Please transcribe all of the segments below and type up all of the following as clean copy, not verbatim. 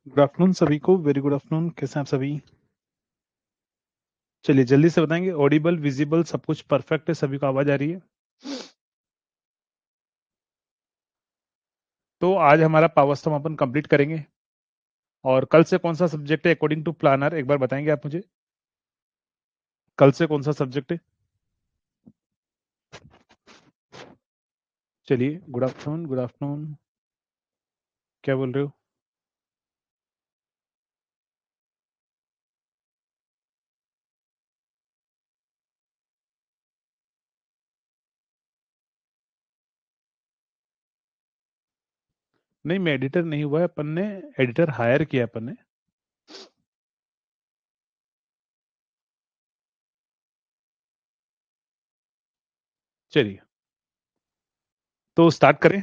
Good afternoon सभी को, very good afternoon. कैसे हैं आप सभी? चलिए जल्दी से बताएंगे। ऑडिबल, विजिबल, सब कुछ परफेक्ट है? सभी को आवाज आ रही है? तो आज हमारा पावर स्टॉम अपन कंप्लीट करेंगे। और कल से कौन सा सब्जेक्ट है अकॉर्डिंग टू प्लानर, एक बार बताएंगे आप मुझे? कल से कौन सा सब्जेक्ट है? चलिए, गुड आफ्टरनून, गुड आफ्टरनून। क्या बोल रहे हो? नहीं, मैं एडिटर नहीं हुआ है, अपन ने एडिटर हायर किया अपन ने। चलिए, तो स्टार्ट करें।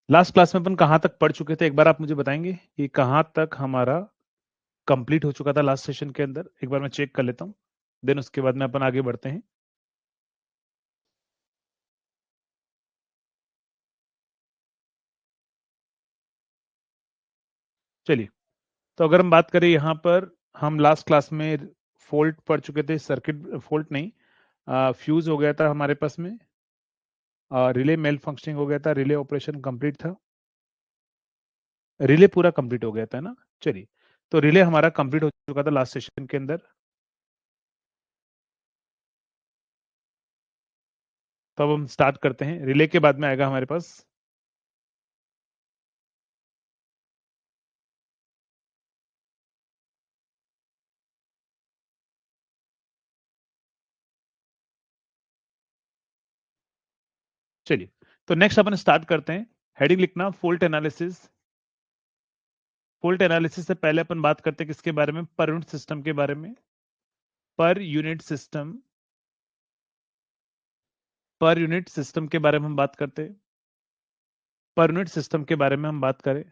लास्ट क्लास में अपन कहाँ तक पढ़ चुके थे, एक बार आप मुझे बताएंगे कि कहाँ तक हमारा कंप्लीट हो चुका था लास्ट सेशन के अंदर? एक बार मैं चेक कर लेता हूँ, देन उसके बाद में अपन आगे बढ़ते हैं। चलिए, तो अगर हम बात करें यहाँ पर, हम लास्ट क्लास में फॉल्ट पढ़ चुके थे। सर्किट फॉल्ट नहीं, फ्यूज हो गया था हमारे पास में, रिले मेल फंक्शनिंग हो गया था, रिले ऑपरेशन कंप्लीट था, रिले पूरा कंप्लीट हो गया था ना। चलिए, तो रिले हमारा कंप्लीट हो चुका था लास्ट सेशन के अंदर। तो अब हम स्टार्ट करते हैं। रिले के बाद में आएगा हमारे पास, चलिए, तो नेक्स्ट अपन स्टार्ट करते हैं। हेडिंग लिखना फॉल्ट एनालिसिस। फॉल्ट एनालिसिस से पहले अपन बात करते हैं किसके बारे में? पर यूनिट सिस्टम के बारे में। Per unit system, per unit system के बारे में हम बात करते हैं। पर यूनिट सिस्टम के बारे में हम बात करें,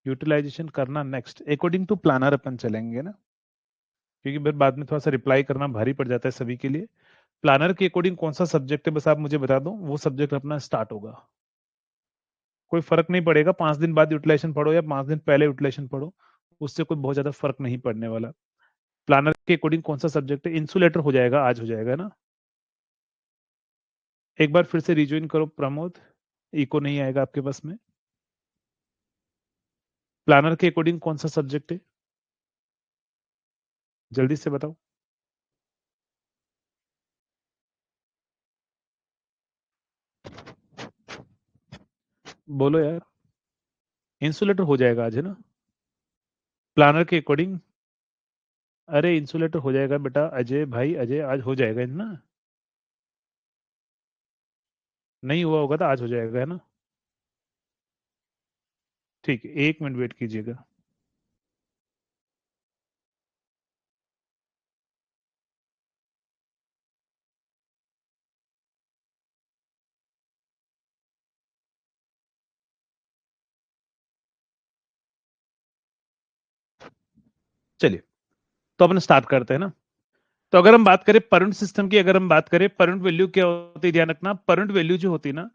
यूटिलाइजेशन करना नेक्स्ट अकॉर्डिंग टू प्लानर अपन चलेंगे ना, क्योंकि फिर बाद में थोड़ा सा रिप्लाई करना भारी पड़ जाता है सभी के लिए। प्लानर के अकॉर्डिंग कौन सा सब्जेक्ट है बस आप मुझे बता दो, वो सब्जेक्ट अपना स्टार्ट होगा। कोई फर्क नहीं पड़ेगा, 5 दिन बाद यूटिलाइजेशन पढ़ो या 5 दिन पहले यूटिलाइजेशन पढ़ो, उससे कोई बहुत ज्यादा फर्क नहीं पड़ने वाला। प्लानर के अकॉर्डिंग कौन सा सब्जेक्ट है? इंसुलेटर हो जाएगा, आज हो जाएगा ना। एक बार फिर से रिज्वाइन करो प्रमोद, इको नहीं आएगा आपके पास में। प्लानर के अकॉर्डिंग कौन सा सब्जेक्ट है? जल्दी से बताओ। बोलो यार। इंसुलेटर हो जाएगा आज, है ना? प्लानर के अकॉर्डिंग, अरे इंसुलेटर हो जाएगा बेटा, अजय भाई, अजय आज हो जाएगा है ना। नहीं हुआ होगा तो आज हो जाएगा, है ना? ठीक है, 1 मिनट वेट कीजिएगा। चलिए, तो अपन स्टार्ट करते हैं ना। तो अगर हम बात करें परंट सिस्टम की, अगर हम बात करें परंट वैल्यू क्या होती है, ध्यान रखना। परंट वैल्यू जो होती है ना,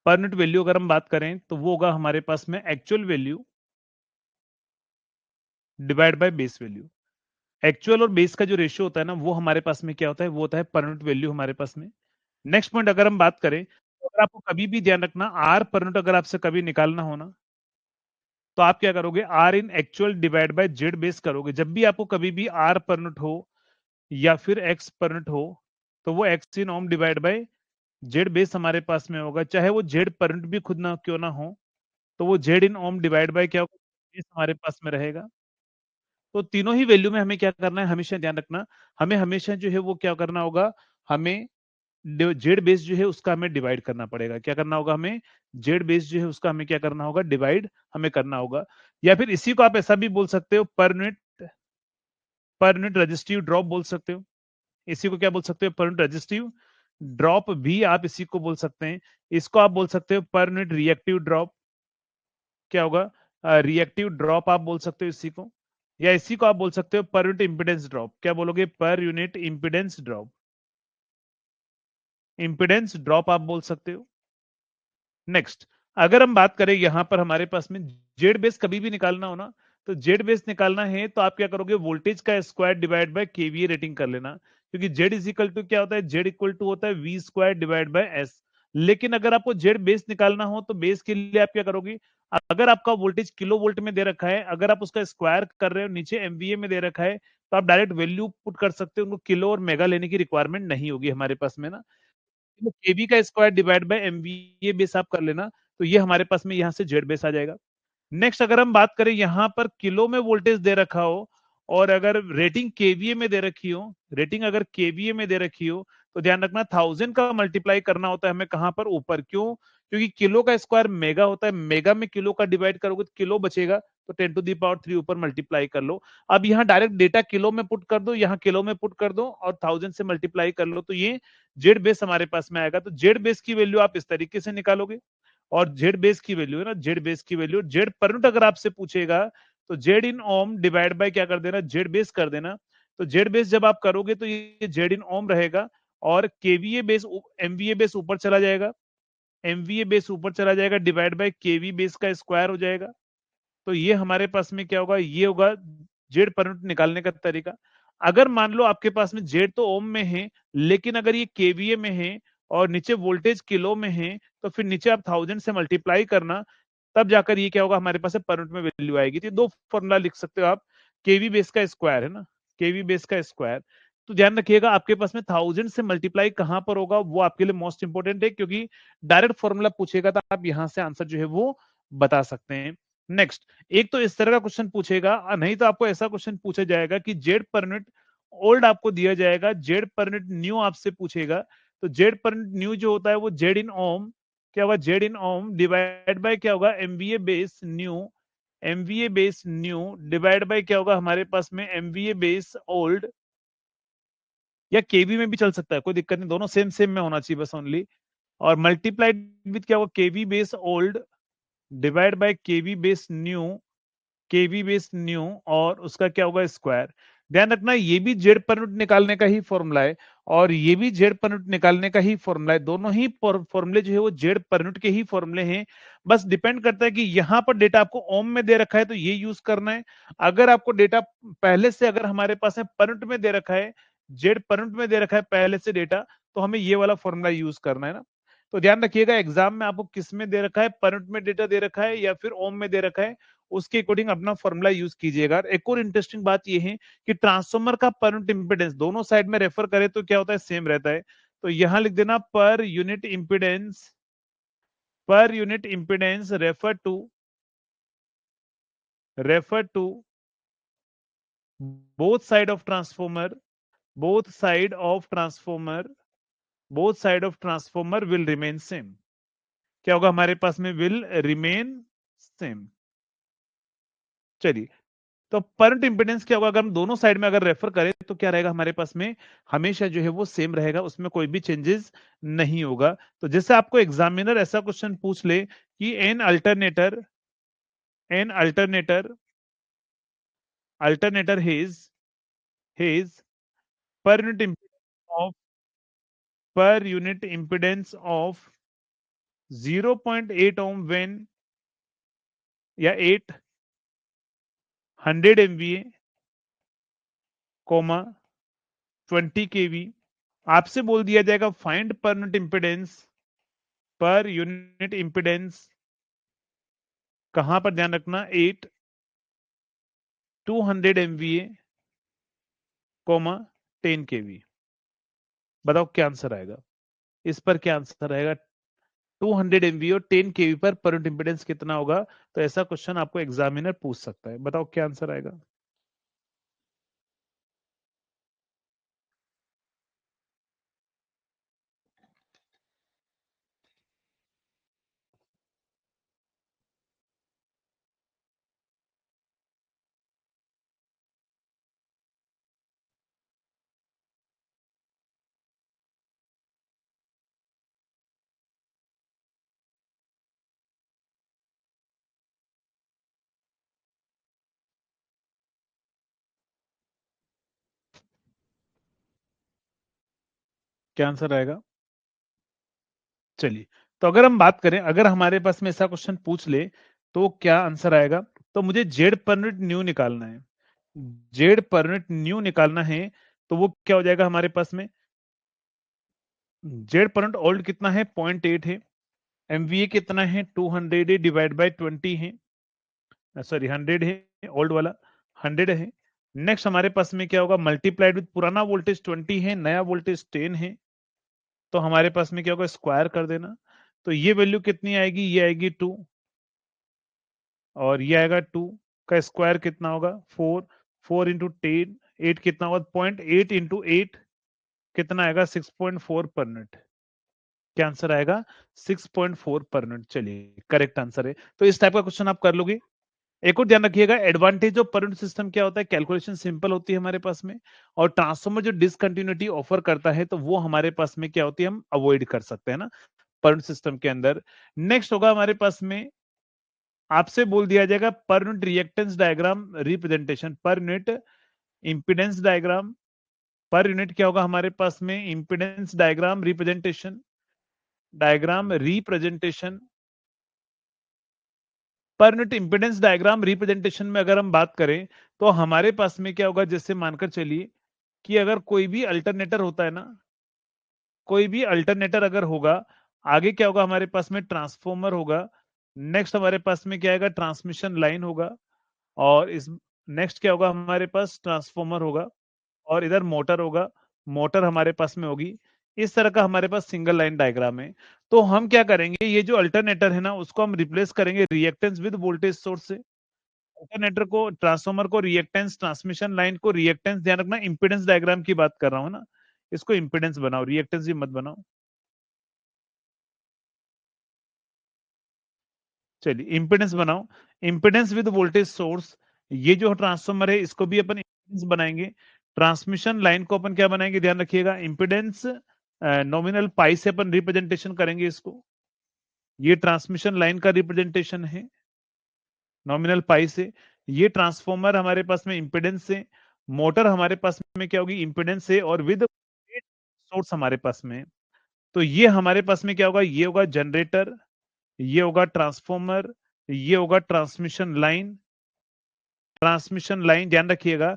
परंट वैल्यू अगर हम बात करें तो वो होगा हमारे पास में actual value divide by base value. Actual और बेस का जो रेशियो होता है ना, वो हमारे पास में क्या होता है? वो होता है परंट वैल्यू हमारे पास में। नेक्स्ट पॉइंट अगर हम बात करें, तो अगर आपको कभी भी ध्यान रखना, आर परंट अगर आपसे कभी निकालना हो ना, तो आप क्या करोगे? R in actual divide by Z base करोगे। जब भी आपको कभी भी आर पर यूनिट हो या फिर एक्स पर यूनिट हो, तो वो X in ohm divide by Z base हमारे पास में होगा। चाहे वो जेड पर यूनिट भी खुद ना क्यों ना हो, तो वो Z in ohm divide by क्या होगा? बेस हमारे पास में रहेगा। तो तीनों ही वैल्यू में हमें क्या करना है? हमेशा ध्यान रखना, हमें हमेशा जो है वो क्या करना होगा? हमें जेड बेस जो है उसका हमें डिवाइड करना पड़ेगा। क्या करना होगा? हमें जेड बेस जो है उसका हमें क्या करना होगा? डिवाइड हमें करना होगा। या फिर इसी को आप ऐसा भी बोल सकते हो, पर यूनिट रजिस्टिव ड्रॉप बोल सकते हो। इसी को क्या बोल सकते हो? पर यूनिट रजिस्टिव ड्रॉप भी आप इसी को बोल सकते हैं। इसको आप बोल सकते हो पर यूनिट रिएक्टिव ड्रॉप। क्या होगा? रिएक्टिव ड्रॉप आप बोल सकते हो इसी को। या इसी को आप बोल सकते हो पर यूनिट इंपिडेंस ड्रॉप। क्या बोलोगे? Per unit impedance drop, impedance drop आप बोल सकते हो। नेक्स्ट, अगर हम बात करें यहां पर हमारे पास में जेड बेस कभी भी निकालना हो ना, तो जेड बेस निकालना है तो आप क्या करोगे, वोल्टेज का square divide bye KVA rating कर लेना, क्योंकि जेड इज इक्वल टू क्या होता है, जेड इक्वल टू होता है V square divide by S. लेकिन अगर आपको जेड बेस निकालना हो तो बेस के लिए आप क्या करोगे, अगर आपका वोल्टेज किलो वोल्ट में दे रखा है, अगर आप उसका स्क्वायर कर रहे हो, नीचे एमवीए में दे रखा है, तो आप डायरेक्ट वैल्यू पुट कर सकते हो, उनको किलो और मेगा लेने की रिक्वायरमेंट नहीं होगी हमारे पास में ना। केवी का square divide bye MVA base आप कर लेना, तो ये हमारे पास में यहां से जेड बेस आ जाएगा। नेक्स्ट अगर हम बात करें, यहां पर किलो में वोल्टेज दे रखा हो और अगर रेटिंग केवीए में दे रखी हो, रेटिंग अगर केवीए में दे रखी हो, तो ध्यान रखना 1000 का मल्टीप्लाई करना होता है हमें कहां पर, ऊपर। क्यों? क्योंकि किलो का स्क्वायर मेगा होता है, मेगा में किलो का डिवाइड करोगे तो किलो बचेगा, तो 10 to the power 3 ऊपर मल्टीप्लाई कर लो। अब यहाँ डायरेक्ट डेटा किलो में पुट कर दो, यहाँ किलो में पुट कर दो और 1000 से मल्टीप्लाई कर लो, तो ये जेड बेस हमारे पास में आएगा। तो जेड बेस की वैल्यू आप इस तरीके से निकालोगे। और जेड बेस की वैल्यू है ना, जेड बेस की वैल्यू, जेड पर यूनिट अगर आपसे पूछेगा तो Z in ohm divide by क्या कर देना, जेड बेस कर देना। तो जेड बेस जब आप करोगे तो ये जेड इन ओम रहेगा, और केवीए बेस एमवीए बेस ऊपर चला जाएगा, एमवीए बेस ऊपर चला जाएगा, डिवाइड बाय केवी बेस का स्क्वायर हो जाएगा। तो ये हमारे पास में क्या होगा, ये होगा जेड पर यूनिट निकालने का तरीका। अगर मान लो आपके पास में जेड तो ओम में है, लेकिन अगर ये केवीए में है और नीचे वोल्टेज किलो में है, तो फिर नीचे आप 1000 से मल्टीप्लाई करना, तब जाकर ये क्या होगा, हमारे पास पर यूनिट में वैल्यू आएगी। तो दो फॉर्मूला लिख सकते हो आप, केवी बेस का स्क्वायर है ना, केवी बेस का स्क्वायर। तो ध्यान रखिएगा आपके पास में 1000 से मल्टीप्लाई कहां पर होगा, वो आपके लिए मोस्ट इंपोर्टेंट है, क्योंकि डायरेक्ट फॉर्मूला पूछेगा तो आप यहां से आंसर जो है वो बता सकते हैं। नेक्स्ट, एक तो इस तरह का क्वेश्चन पूछेगा, नहीं तो आपको ऐसा क्वेश्चन पूछा जाएगा कि जेड पर यूनिट ओल्ड आपको दिया जाएगा, जेड पर यूनिट न्यू आपसे पूछेगा। तो जेड पर यूनिट न्यू जो होता है वो जेड इन ओम, क्या होगा, Z in ohm divide by क्या होगा, MVA base new, MVA base new divide by क्या होगा हमारे पास में, एमवीए बेस ओल्ड, या केवी में भी चल सकता है, कोई दिक्कत नहीं, दोनों सेम सेम में होना चाहिए बस ओनली। और मल्टीप्लाइड विथ क्या होगा, KV base old divide by KV base new, KV base new, और उसका क्या होगा, स्क्वायर। ध्यान रखना ये भी जेड पर यूनिट निकालने का ही फॉर्मूला है, और ये भी जेड पर यूनिट निकालने का ही फॉर्मूला है। दोनों ही फॉर्मूले जो है वो जेड पर यूनिट के ही फॉर्मूले हैं। बस डिपेंड करता है कि यहाँ पर डेटा आपको ओम में दे रखा है तो ये यूज करना है। अगर आपको डेटा पहले से अगर हमारे पास है पर यूनिट में दे रखा है, जेड पर यूनिट में दे रखा है पहले से डेटा, तो हमें ये वाला फॉर्मूला यूज करना है ना। तो ध्यान रखिएगा एग्जाम में आपको किस में दे रखा है, पर यूनिट में डेटा दे रखा है या फिर ओम में दे रखा है, उसके अकॉर्डिंग अपना फॉर्मूला यूज कीजिएगा। एक और इंटरेस्टिंग बात यह है कि ट्रांसफॉर्मर का पर यूनिट इंपेडेंस दोनों साइड में रेफर करें तो क्या होता है, सेम रहता है। तो यहां लिख देना per unit impedance, per unit impedance refer to both side of transformer, both side of transformer, both side of transformer will remain same. क्या होगा हमारे पास में, विल रिमेन सेम। चलिए, तो परंट इंपेडेंस क्या होगा, अगर हम दोनों साइड में अगर रेफर करें तो क्या रहेगा हमारे पास में, हमेशा जो है वो सेम रहेगा, उसमें कोई भी चेंजेस नहीं होगा। तो जैसे आपको एग्जामिनर ऐसा क्वेश्चन पूछ ले कि an alternator his per unit of, per unit impedance of 0.8 ohm when, या 800 MVA कोमा 20 kV, आपसे बोल दिया जाएगा फाइंड पर unit impedance, per unit impedance कहां पर, ध्यान रखना 200 MVA कोमा 10 kV। बताओ क्या आंसर आएगा, इस पर क्या आंसर आएगा, 200 MVA और 10 kV पर यूनिट इंपेडेंस कितना होगा। तो ऐसा क्वेश्चन आपको एग्जामिनर पूछ सकता है, बताओ क्या आंसर आएगा। क्या आंसर आएगा, चलिए। तो अगर हम बात करें, अगर हमारे पास में ऐसा क्वेश्चन पूछ ले, तो क्या आंसर आएगा? तो मुझे जेड पर यूनिट न्यू निकालना है। जेड पर यूनिट न्यू निकालना है, तो वो क्या हो जाएगा हमारे पास में? जेड पर यूनिट ओल्ड कितना है? 0.8 है। एमवीए कितना है? 200 है डिवाइड बाय 20 है, सॉरी 100 है, ओल्ड वाला 100 है। नेक्स्ट हमारे पास में क्या होगा? मल्टीप्लाइड विद पुराना वोल्टेज 20 है, नया वोल्टेज 10 है, तो हमारे पास में क्या होगा? स्क्वायर कर देना। तो ये वैल्यू कितनी आएगी? ये आएगी 2, और ये आएगा 2 का स्क्वायर कितना होगा? 4, 4 इंटू 10, 8 कितना होगा? 0.8 इंटू 8 कितना आएगा? 6.4 पर यूनिट। क्या आंसर आएगा? 6.4 पर यूनिट। चलिए, करेक्ट आंसर है। तो इस टाइप का क्वेश्चन आप कर लोगे। एक और ध्यान रखिएगा, advantage of per unit system क्या होता है? कैलकुलेशन सिंपल होती है हमारे पास में, और ट्रांसफॉर्मर जो डिसकंटिन्यूटी ऑफर करता है, तो वो हमारे पास में क्या होती है? हम अवॉइड कर सकते हैं ना पर यूनिट सिस्टम के अंदर। नेक्स्ट होगा हमारे पास में, आपसे बोल दिया जाएगा per unit reactance diagram representation, per unit impedance diagram, per unit क्या होगा हमारे पास में? Impedance diagram representation, diagram representation. Per unit impedance diagram representation में अगर हम बात करें, तो हमारे पास में क्या होगा? जैसे मानकर चलिए कि अगर कोई भी अल्टरनेटर होता है ना, कोई भी अल्टरनेटर अगर होगा, आगे क्या होगा हमारे पास में? ट्रांसफॉर्मर होगा। नेक्स्ट हमारे पास में क्या आएगा? ट्रांसमिशन लाइन होगा। और इस नेक्स्ट क्या होगा हमारे पास? ट्रांसफॉर्मर होगा, और इधर मोटर होगा, मोटर हमारे पास में होगी। इस तरह का हमारे पास सिंगल लाइन डायग्राम है। तो हम क्या करेंगे? ये जो अल्टरनेटर है ना, उसको हम रिप्लेस करेंगे रिएक्टेंस विद वोल्टेज सोर्स से। अल्टरनेटर को, ट्रांसफॉर्मर को रिएक्टेंस, ट्रांसमिशन लाइन को रिएक्टेंस, ध्यान रखना इंपीडेंस डायग्राम की बात कर रहा हूं ना, इसको इंपीडेंस बनाओ, रिएक्टेंस भी मत बनाओ। चलिए, इंपीडेंस बनाओ, इंपीडेंस विद वोल्टेज सोर्स। ये जो ट्रांसफॉर्मर है, इसको भी अपन इंपीडेंस बनाएंगे। ट्रांसमिशन लाइन को अपन क्या बनाएंगे? ध्यान रखिएगा, इंपीडेंस नॉमिनल पाई से अपन रिप्रेजेंटेशन करेंगे इसको। ये ट्रांसमिशन लाइन का रिप्रेजेंटेशन है नॉमिनल पाई से। ये ट्रांसफॉर्मर हमारे पास में इंपीडेंस से, मोटर हमारे पास में क्या होगी? इंपीडेंस से, और विद सोर्स हमारे पास में। तो ये हमारे पास में क्या होगा? ये होगा जनरेटर, ये होगा ट्रांसफॉर्मर, ये होगा ट्रांसमिशन लाइन। ट्रांसमिशन लाइन ध्यान रखिएगा,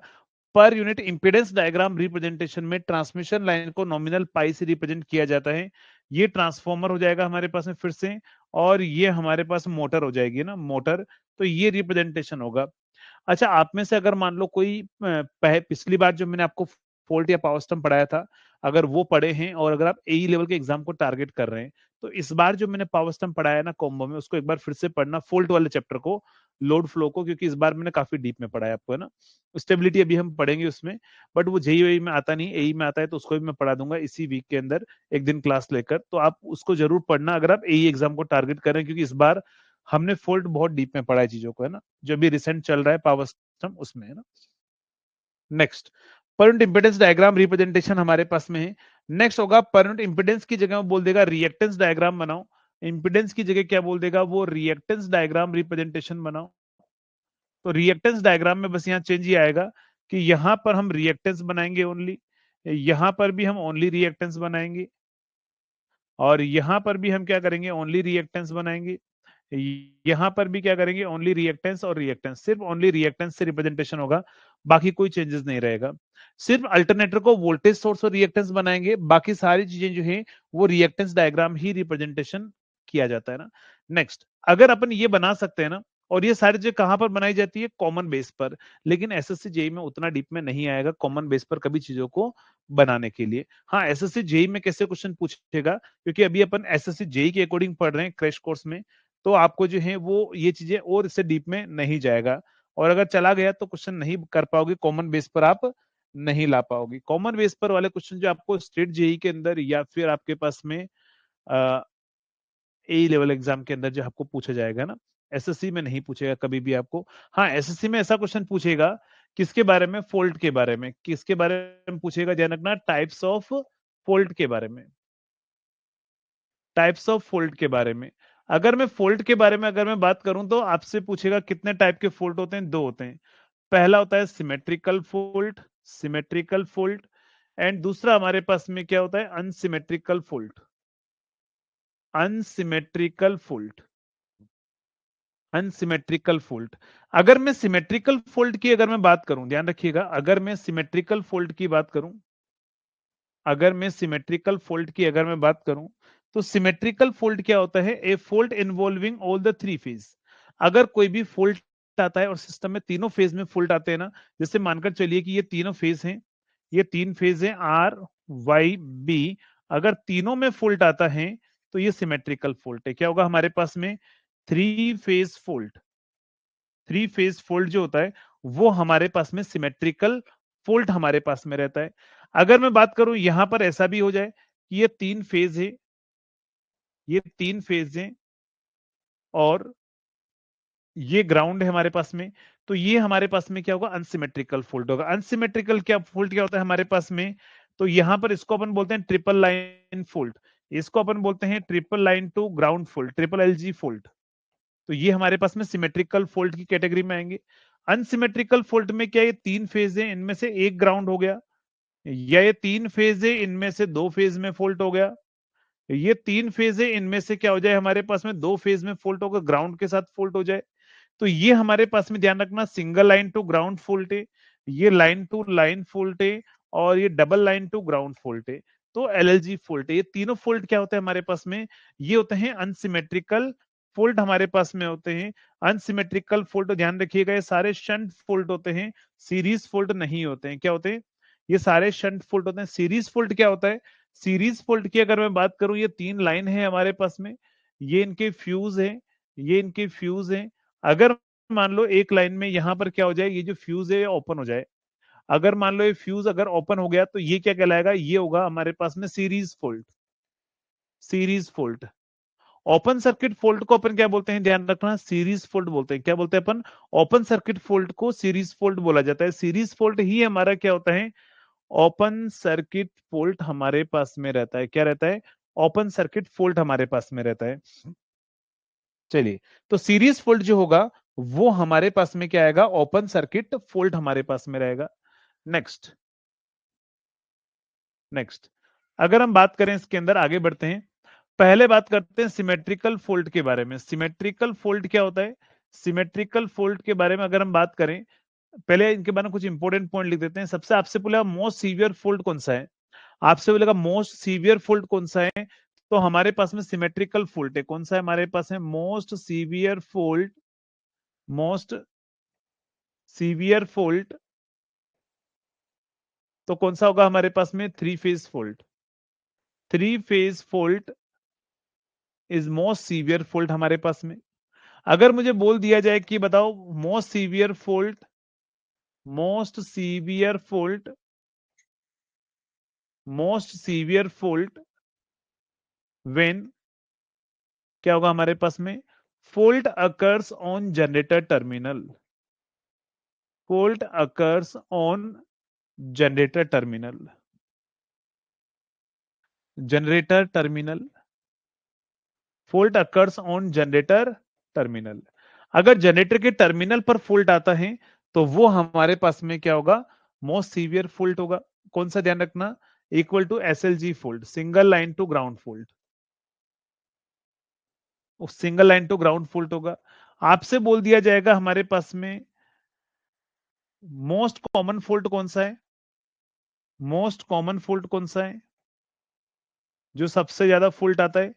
per unit impedance diagram representation में ट्रांसमिशन लाइन को नॉमिनल पाई से रिप्रेजेंट किया जाता है। ये ट्रांसफॉर्मर हो जाएगा हमारे पास में फिर से, और ये हमारे पास मोटर हो जाएगी ना, मोटर। तो ये रिप्रेजेंटेशन होगा। अच्छा, आप में से अगर मान लो कोई पिछली बार जो मैंने आपको फोल्ट या पावर सिस्टम पढ़ाया था, अगर वो पढ़े हैं, और अगर आप एई लेवल के एग्जाम को टारगेट कर रहे हैं, तो इस बार जो मैंने पावर सिस्टम पढ़ाया ना कॉम्बो में, उसको एक बार फिर से पढ़ना, फोल्ट वाले चैप्टर को, लोड फ्लो को, क्योंकि इस बार मैंने काफी डीप में पढ़ाया आपको, है ना। स्टेबिलिटी अभी हम पढ़ेंगे उसमें, बट वो जेई में आता नहीं, एई में आता है, तो उसको भी मैं पढ़ा दूंगा इसी वीक के अंदर, एक दिन क्लास लेकर। तो आप उसको जरूर पढ़ना अगर आप एई एग्जाम को टारगेट कर रहे हैं, क्योंकि इस बार हमने फोल्ट बहुत डीप में पढ़ा है चीजों को, है ना, जो भी रिसेंट चल रहा है पावर सिस्टम उसमें, है ना। नेक्स्ट, परंट इंपेडेंस डायग्राम रिप्रेजेंटेशन हमारे पास में है। नेक्स्ट होगा परंट इंपेडेंस की जगह वो बोल देगा रिएक्टेंस डायग्राम बनाओ। इंपेडेंस की जगह क्या बोल देगा वो? रिएक्टेंस डायग्राम रिप्रेजेंटेशन बनाओ। तो रिएक्टेंस डायग्राम में बस यहाँ चेंज ही आएगा कि यहां पर हम रिएक्टेंस बनाएंगे ओनली, यहां पर भी हम ओनली रिएक्टेंस बनाएंगे, और यहां पर भी हम क्या करेंगे? ओनली रिएक्टेंस बनाएंगे। यहां पर भी क्या करेंगे? ओनली रिएक्टेंस और रिएक्टेंस, सिर्फ ओनली रिएक्टेंस से रिप्रेजेंटेशन होगा, बाकी कोई चेंजेस नहीं रहेगा। सिर्फ अल्टरनेटर को वोल्टेज सोर्स और रिएक्टेंस बनाएंगे, बाकी सारी चीजें जो है वो रिएक्टेंस डायग्राम ही रिप्रेजेंटेशन किया जाता है ना। नेक्स्ट, अगर अपन ये बना सकते हैं ना, और ये सारी चीजें कहां पर बनाई जाती है? कॉमन बेस पर। लेकिन एसएससी जेई में उतना डीप में नहीं आएगा कॉमन बेस पर कभी चीजों को बनाने के लिए। हाँ, एसएससी जेई में कैसे क्वेश्चन पूछेगा, क्योंकि अभी अपन एसएससी जेई के अकॉर्डिंग पढ़ रहे हैं क्रैश कोर्स में, तो आपको जो है वो ये चीजें और इससे डीप में नहीं जाएगा, और अगर चला गया तो क्वेश्चन नहीं कर पाओगे, कॉमन बेस पर आप नहीं ला पाओगे। कॉमन बेस पर वाले क्वेश्चन जो आपको स्टेट जेई के अंदर, या फिर आपके पास में ए लेवल एग्जाम के अंदर जो आपको पूछा जाएगा ना, एसएससी में नहीं पूछेगा कभी भी आपको। हाँ, एसएससी में ऐसा क्वेश्चन पूछेगा, किसके बारे में? फोल्ट के बारे में। किसके बारे में पूछेगा? ध्यान रखना, टाइप्स ऑफ फोल्ट के बारे में, टाइप्स ऑफ फोल्ट के बारे में। अगर मैं फोल्ट के बारे में अगर मैं बात करूं, तो आपसे पूछेगा कितने टाइप के फोल्ट होते हैं? दो होते हैं। पहला होता है symmetrical fault, symmetrical fault, and दूसरा हमारे पास में क्या होता है? Unsymmetrical fault. Unsymmetrical fault. Unsymmetrical fault. अगर मैं सिमेट्रिकल फॉल्ट की अगर मैं बात करूं, ध्यान रखिएगा, अगर मैं सिमेट्रिकल फॉल्ट की बात करूं, अगर मैं सिमेट्रिकल फॉल्ट की अगर मैं बात करूं, तो सिमेट्रिकल फॉल्ट क्या होता है? ए fault involving all the three phase. अगर कोई भी फॉल्ट आता है और सिस्टम में तीनों फेज में फॉल्ट आते हैं ना, जैसे मानकर चलिए कि ये तीनों फेज हैं, ये तीन फेज हैं आर वाई बी, अगर तीनों में फॉल्ट आता है तो ये सिमेट्रिकल फॉल्ट है। क्या होगा हमारे पास में? Three phase fault. Three phase fold जो होता है वो हमारे पास में सिमेट्रिकल फोल्ड हमारे पास में रहता है। अगर मैं बात करूं यहां पर ऐसा भी हो जाए कि ये तीन फेज है, ये तीन फेज है और ये ग्राउंड है हमारे पास में, तो ये हमारे पास में क्या होगा? अनसिमेट्रिकल फोल्ड होगा। अनसिमेट्रिकल क्या फोल्ड क्या होता है हमारे पास में? तो यहां पर इसको अपन बोलते हैं ट्रिपल लाइन फोल्ड, इसको अपन बोलते हैं triple line to ground fault, triple LG fault. तो ये हमारे पास में सिमेट्रिकल फोल्ट की कैटेगरी में आएंगे। अनसिमेट्रिकल फोल्ट में क्या, ये तीन फेज है, इनमें से एक ग्राउंड हो गया, या ये तीन फेज है, इनमें से दो फेज में फोल्ट हो गया, ये तीन फेज है, इनमें से क्या हो जाए हमारे पास में? दो फेज में फोल्ट होगा, ग्राउंड के साथ फोल्ट हो जाए। तो ये हमारे पास में ध्यान रखना single line to ground fault है, ये लाइन टू लाइन फोल्ट है, और ये double line to ground fault है। तो एलएलजी फोल्ट है। ये तीनों फोल्ट क्या होते हैं हमारे पास में? ये होते हैं अनसिमेट्रिकल फोल्ट हमारे पास में होते हैं। अनसिमेट्रिकल फोल्ट ध्यान रखिएगा, ये सारे शंट फोल्ट होते हैं, सीरीज फोल्ट नहीं होते हैं। क्या होते हैं? ये सारे शंट फोल्ट होते हैं। सीरीज फोल्ट क्या होता है? सीरीज फोल्ट की अगर मैं बात करूं, ये तीन लाइन है हमारे पास में, ये इनके फ्यूज है, ये इनके फ्यूज है। अगर मान लो एक लाइन में यहां पर क्या हो जाए, ये जो फ्यूज है ओपन हो जाए, अगर मान लो ये फ्यूज अगर ओपन हो गया तो ये क्या कहलाएगा? ये होगा हमारे पास में series fault. Series fault. Open circuit fault को अपन क्या बोलते हैं? ध्यान रखना, सीरीज फोल्ट बोलते हैं। क्या बोलते हैं अपन? ओपन सर्किट फोल्ट को सीरीज फोल्ट बोला जाता है। सीरीज फोल्ट ही हमारा क्या होता है? ओपन सर्किट फोल्ट हमारे पास में रहता है। क्या रहता है? ओपन सर्किट फोल्ट हमारे पास में रहता है। चलिए, तो सीरीज फोल्ट जो होगा वो हमारे पास में क्या आएगा? ओपन सर्किट फोल्ट हमारे पास में रहेगा। नेक्स्ट, नेक्स्ट, अगर हम बात करें इसके अंदर आगे बढ़ते हैं, पहले बात करते हैं सिमेट्रिकल फोल्ट के बारे में। सिमेट्रिकल फोल्ट क्या होता है? सिमेट्रिकल फोल्ट के बारे में अगर हम बात करें, पहले इनके बारे में कुछ इंपॉर्टेंट पॉइंट लिख देते हैं। सबसे आपसे बोलेगा मोस्ट सीवियर फोल्ट कौन सा है, आपसे बोलेगा मोस्ट सीवियर फोल्ट कौन सा है, तो हमारे पास में सिमेट्रिकल फोल्ट है। कौन सा है हमारे पास है? Most severe fault. Most severe fault तो कौन सा होगा हमारे पास में? Three phase fault. Three phase fault is most severe fault हमारे पास में। अगर मुझे बोल दिया जाए कि बताओ most severe fault, most severe fault, most severe fault when, क्या होगा हमारे पास में? Fault occurs on generator terminal. Fault occurs on generator terminal. Generator terminal. Fault occurs on generator terminal. अगर जनरेटर के टर्मिनल पर फोल्ट आता है तो वो हमारे पास में क्या होगा? मोस्ट सीवियर फोल्ट होगा। कौन सा? ध्यान रखना, equal to SLG fault, single line to ground fault. Single line to ground fault होगा। आपसे बोल दिया जाएगा हमारे पास में मोस्ट कॉमन फोल्ट कौन सा है? मोस्ट कॉमन फोल्ट कौन सा है जो सबसे ज्यादा फोल्ट आता है?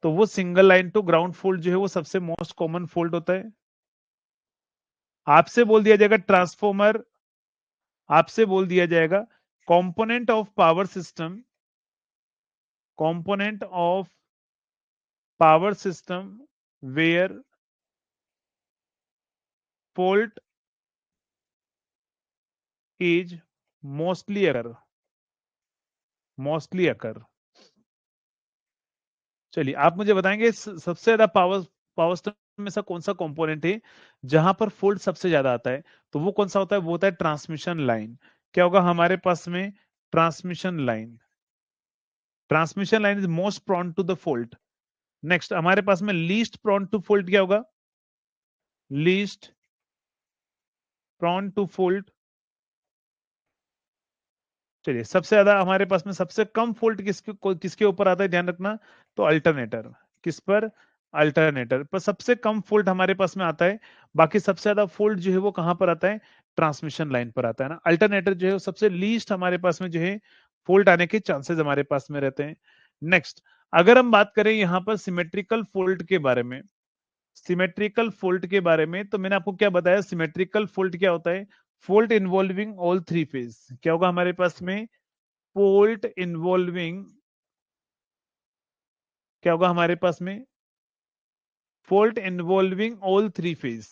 तो वो single line to ground fault जो है वो सबसे मोस्ट कॉमन फोल्ट होता है। आपसे बोल दिया जाएगा ट्रांसफॉर्मर, आपसे बोल दिया जाएगा component of power system, component of power system where fault is mostly occur, mostly occur. चलिए आप मुझे बताएंगे सबसे ज्यादा पावर पावर सिस्टम में से कौन सा कंपोनेंट है जहां पर फोल्ट सबसे ज्यादा आता है? तो वो कौन सा होता है? वो होता है ट्रांसमिशन लाइन। क्या होगा हमारे पास में? Transmission line. Transmission line is most prone to the fault. Next हमारे पास में लीस्ट प्रोन टू फोल्ट क्या होगा? Least prone to fault. चलिए, सबसे ज्यादा हमारे पास में सबसे कम फोल्ट किसके ऊपर आता है? ध्यान रखना, तो अल्टरनेटर। किस पर? अल्टरनेटर पर सबसे कम फॉल्ट हमारे पास में आता है। बाकी सबसे ज्यादा फॉल्ट जो है वो कहां पर आता है? ट्रांसमिशन लाइन पर आता है ना। अल्टरनेटर जो है वो सबसे लीस्ट हमारे पास में जो है फॉल्ट आने के चांसेस हमारे पास में रहते हैं। नेक्स्ट, अगर हम बात करें यहां पर सिमेट्रिकल फॉल्ट के बारे में, सिमेट्रिकल फॉल्ट के बारे में, तो मैंने आपको क्या बताया? सिमेट्रिकल फॉल्ट क्या होता है? Fault involving all three phase. क्या होगा हमारे पास में? फॉल्ट इन्वॉल्विंग, क्या होगा हमारे पास में? Fault involving all three phase.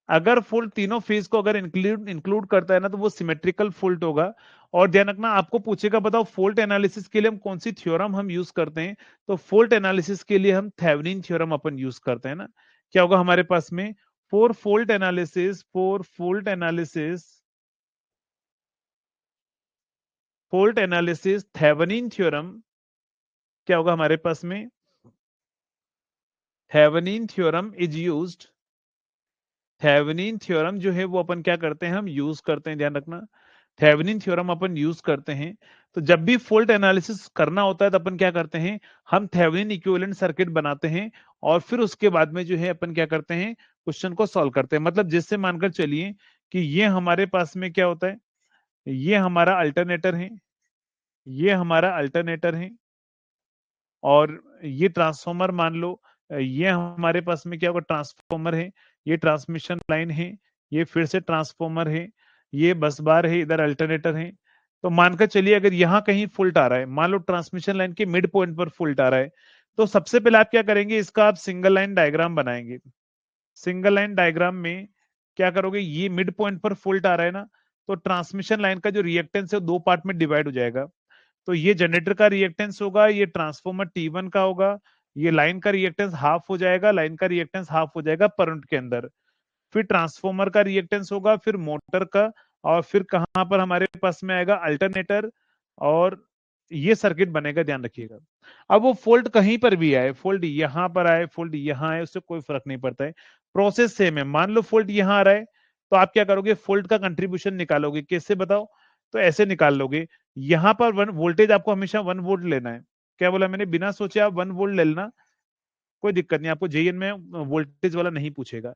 अगर फॉल्ट तीनों फेज को अगर इंक्लूड इंक्लूड करता है ना, तो वो सिमेट्रिकल फॉल्ट होगा। और ध्यान रखना, आपको पूछेगा बताओ फॉल्ट एनालिसिस के लिए हम कौन सी थ्योरम हम यूज करते हैं? तो फॉल्ट एनालिसिस के लिए हम थेवेनिन थ्योरम अपन यूज करते हैं ना। क्या होगा हमारे पास में? For fault analysis, for fault analysis, fault analysis Thevenin theorem, क्या होगा हमारे पास में? Thevenin theorem is used, Thevenin theorem जो है वो अपन क्या करते हैं? हम यूज करते हैं, ध्यान रखना। थेवेनिन थ्योरम अपन यूज करते हैं। तो जब भी फॉल्ट एनालिसिस करना होता है तो अपन क्या करते हैं? हम थेवेनिन इक्विवेलेंट सर्किट बनाते हैं और फिर उसके बाद में जो है अपन क्या करते हैं? क्वेश्चन को सॉल्व करते हैं। मतलब जिससे मानकर चलिए कि ये हमारे पास में क्या होता है? ये हमारा अल्टरनेटर है, ये हमारा अल्टरनेटर है, और ये ट्रांसफॉर्मर मान लो, ये हमारे पास में क्या होगा? ट्रांसफॉर्मर है, ये ट्रांसमिशन लाइन है, ये फिर से ट्रांसफॉर्मर है, ये बस बार है, इधर अल्टरनेटर है। तो मानकर चलिए अगर यहां कहीं फॉल्ट आ रहा है, मान लो ट्रांसमिशन लाइन के मिड पॉइंट पर फॉल्ट आ रहा है, तो सबसे पहले आप क्या करेंगे? इसका आप सिंगल लाइन डायग्राम बनाएंगे। सिंगल लाइन डायग्राम में क्या करोगे? ये मिड पॉइंट पर फॉल्ट आ रहा है ना, तो ट्रांसमिशन लाइन का जो रिएक्टेंस है दो पार्ट में डिवाइड हो जाएगा। तो ये जनरेटर का रिएक्टेंस होगा, ये ट्रांसफॉर्मर T1 का होगा, ये लाइन का रिएक्टेंस हाफ हो जाएगा, लाइन का रिएक्टेंस हाफ हो जाएगा करंट के अंदर। फिर ट्रांसफॉर्मर का रिएक्टेंस होगा, फिर मोटर का, और फिर कहां पर हमारे पास में आएगा? अल्टरनेटर। और ये सर्किट बनेगा, ध्यान रखिएगा। अब वो फॉल्ट कहीं पर भी आए, फॉल्ट यहां पर आए, फॉल्ट यहां आए, उससे कोई फर्क नहीं पड़ता है, प्रोसेस सेम है। मान लो फॉल्ट यहां आ रहा है, तो आप क्या करोगे? फॉल्ट का कंट्रीब्यूशन निकालोगे। कैसे बताओ? तो ऐसे निकाल लोगे, यहां पर वन वोल्टेज आपको हमेशा 1 वोल्ट लेना है। क्या बोला मैंने? बिना सोचे आप 1 वोल्ट ले लेना, कोई दिक्कत नहीं, आपको जेईएन में वोल्टेज वाला नहीं पूछेगा।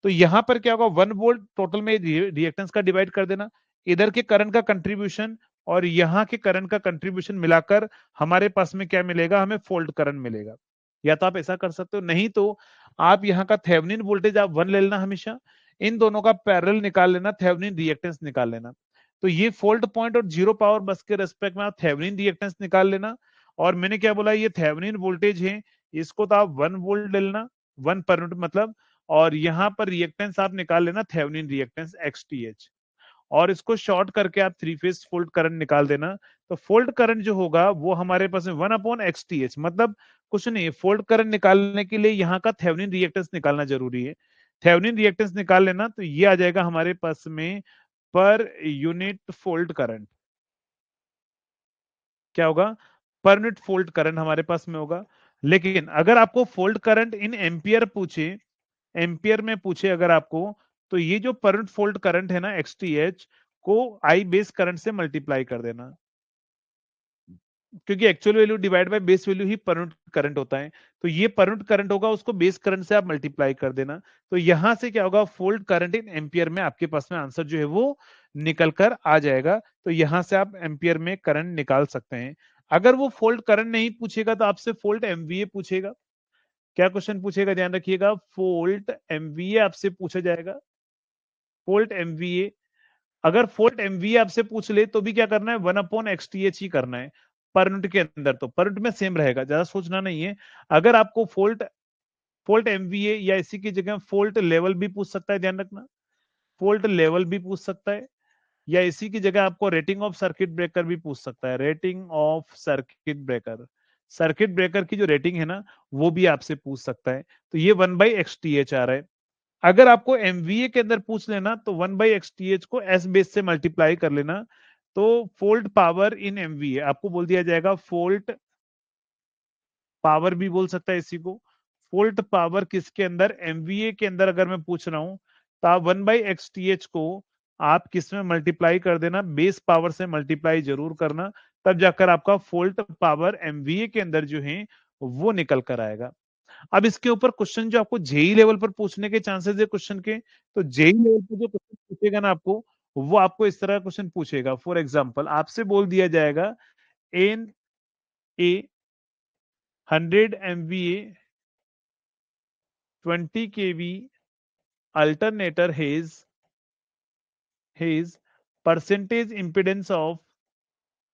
तो यहां पर क्या होगा? 1 वोल्ट टोटल में रिएक्टेंस का डिवाइड कर देना, इधर के करंट का कंट्रीब्यूशन और यहाँ के करंट का कंट्रीब्यूशन मिलाकर हमारे पास में क्या मिलेगा? हमें फोल्ड करंट मिलेगा। या तो आप ऐसा कर सकते हो, नहीं तो आप यहाँ का थेवेनिन वोल्टेज आप 1 ले लेना हमेशा, इन दोनों का पैरेलल निकाल लेना, थेवेनिन रिएक्टेंस निकाल लेना। तो ये फोल्ड पॉइंट और जीरो पावर बस के रेस्पेक्ट में आप थेवेनिन रिएक्टेंस निकाल लेना। और मैंने क्या बोला? ये थेवेनिन वोल्टेज है, इसको तो आप 1 वोल्ट ले लेना, 1 पर मतलब, और यहां पर रिएक्टेंस आप निकाल लेना थेवेनिन रिएक्टेंस XTH, और इसको शॉर्ट करके आप थ्री फेज फोल्ड करंट निकाल देना। तो फोल्ड करंट जो होगा वो हमारे पास में 1/XTH, मतलब कुछ नहीं, फोल्ड करंट निकालने के लिए यहाँ का थेवेनिन रिएक्टेंस निकालना जरूरी है। थेवेनिन रिएक्टेंस निकाल लेना, तो ये आ जाएगा हमारे पास में पर यूनिट फोल्ड करंट। क्या होगा? पर यूनिट फोल्ड करंट हमारे पास में होगा। लेकिन अगर आपको फोल्ड करंट इन एम्पियर पूछे, एम्पियर में पूछे अगर आपको, तो ये जो पर यूनिट फोल्ड करंट है ना XTH को आई बेस करंट से मल्टीप्लाई कर देना, क्योंकि actual value divide by base value he per unit current होता है। तो ये पर यूनिट करंट होगा, उसको बेस करंट से आप मल्टीप्लाई कर देना। तो यहां से क्या होगा? फोल्ड करंट इन एम्पियर में आपके पास में आंसर जो है वो निकल कर आ जाएगा। तो यहां से आप एम्पियर में करंट निकाल सकते हैं। अगर वो फोल्ड करंट नहीं पूछेगा तो आपसे फोल्ट एमवीए पूछेगा। क्या क्वेश्चन पूछेगा? ध्यान रखिएगा, फोल्ट एमवीए आपसे पूछा जाएगा, फोल्ट एमवीए। अगर फोल्ट एमवीए आपसे पूछ ले तो भी क्या करना है? 1/XTH ही करना है पर यूनिट के अंदर, तो पर यूनिट में सेम रहेगा, ज्यादा सोचना नहीं है। अगर आपको फोल्ट फोल्ट एमवीए या इसी की जगह फोल्ट लेवल भी पूछ सकता है, ध्यान रखना, फोल्ट लेवल भी पूछ सकता है, या इसी की जगह आपको रेटिंग ऑफ सर्किट ब्रेकर भी पूछ सकता है, rating of circuit breaker, circuit breaker की जो रेटिंग है ना वो भी आपसे पूछ सकता है। तो ये 1/XTH आ रहा है। अगर आपको एमवीए के अंदर पूछ लेना तो 1/XTH को एस बेस से मल्टीप्लाई कर लेना। तो फोल्ट पावर इन एमवीए आपको बोल दिया जाएगा, फोल्ट पावर भी बोल सकता है इसी को। फोल्ट पावर किसके अंदर? एमवीए के अंदर अगर मैं पूछ रहा हूं तो आप 1/XTH को आप किस में मल्टीप्लाई कर देना? बेस पावर से मल्टीप्लाई जरूर करना, तब जाकर आपका फोल्ट पावर एमवीए के अंदर जो है वो निकल कर आएगा। अब इसके ऊपर क्वेश्चन जो आपको जेई लेवल पर पूछने के चांसेस है क्वेश्चन के, तो जेई लेवल पर जो क्वेश्चन पूछेगा ना आपको, वो आपको इस तरह क्वेश्चन पूछेगा। फॉर एग्जांपल आपसे बोल दिया जाएगा N A 100 MVA 20 kV alternator has percentage impedance of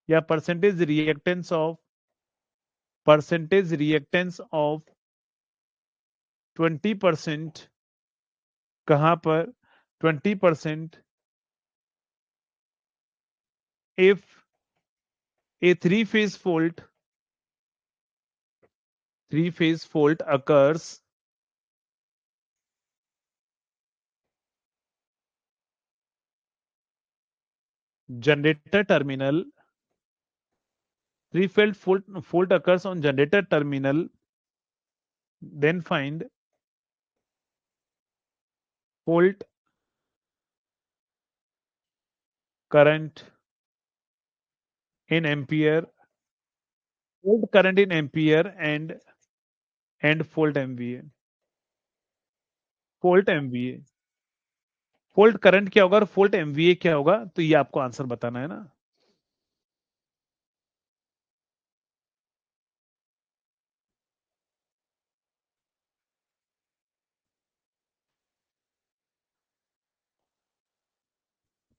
या percentage reactance of 20%, कहां पर 20% if a three phase fault occurs generator terminal three-phase fault occurs on generator terminal, then find fault current in ampere, fault current in ampere and fault MVA, fault MVA, fault current क्या होगा और fault MVA क्या होगा, तो ये आपको answer बताना है ना।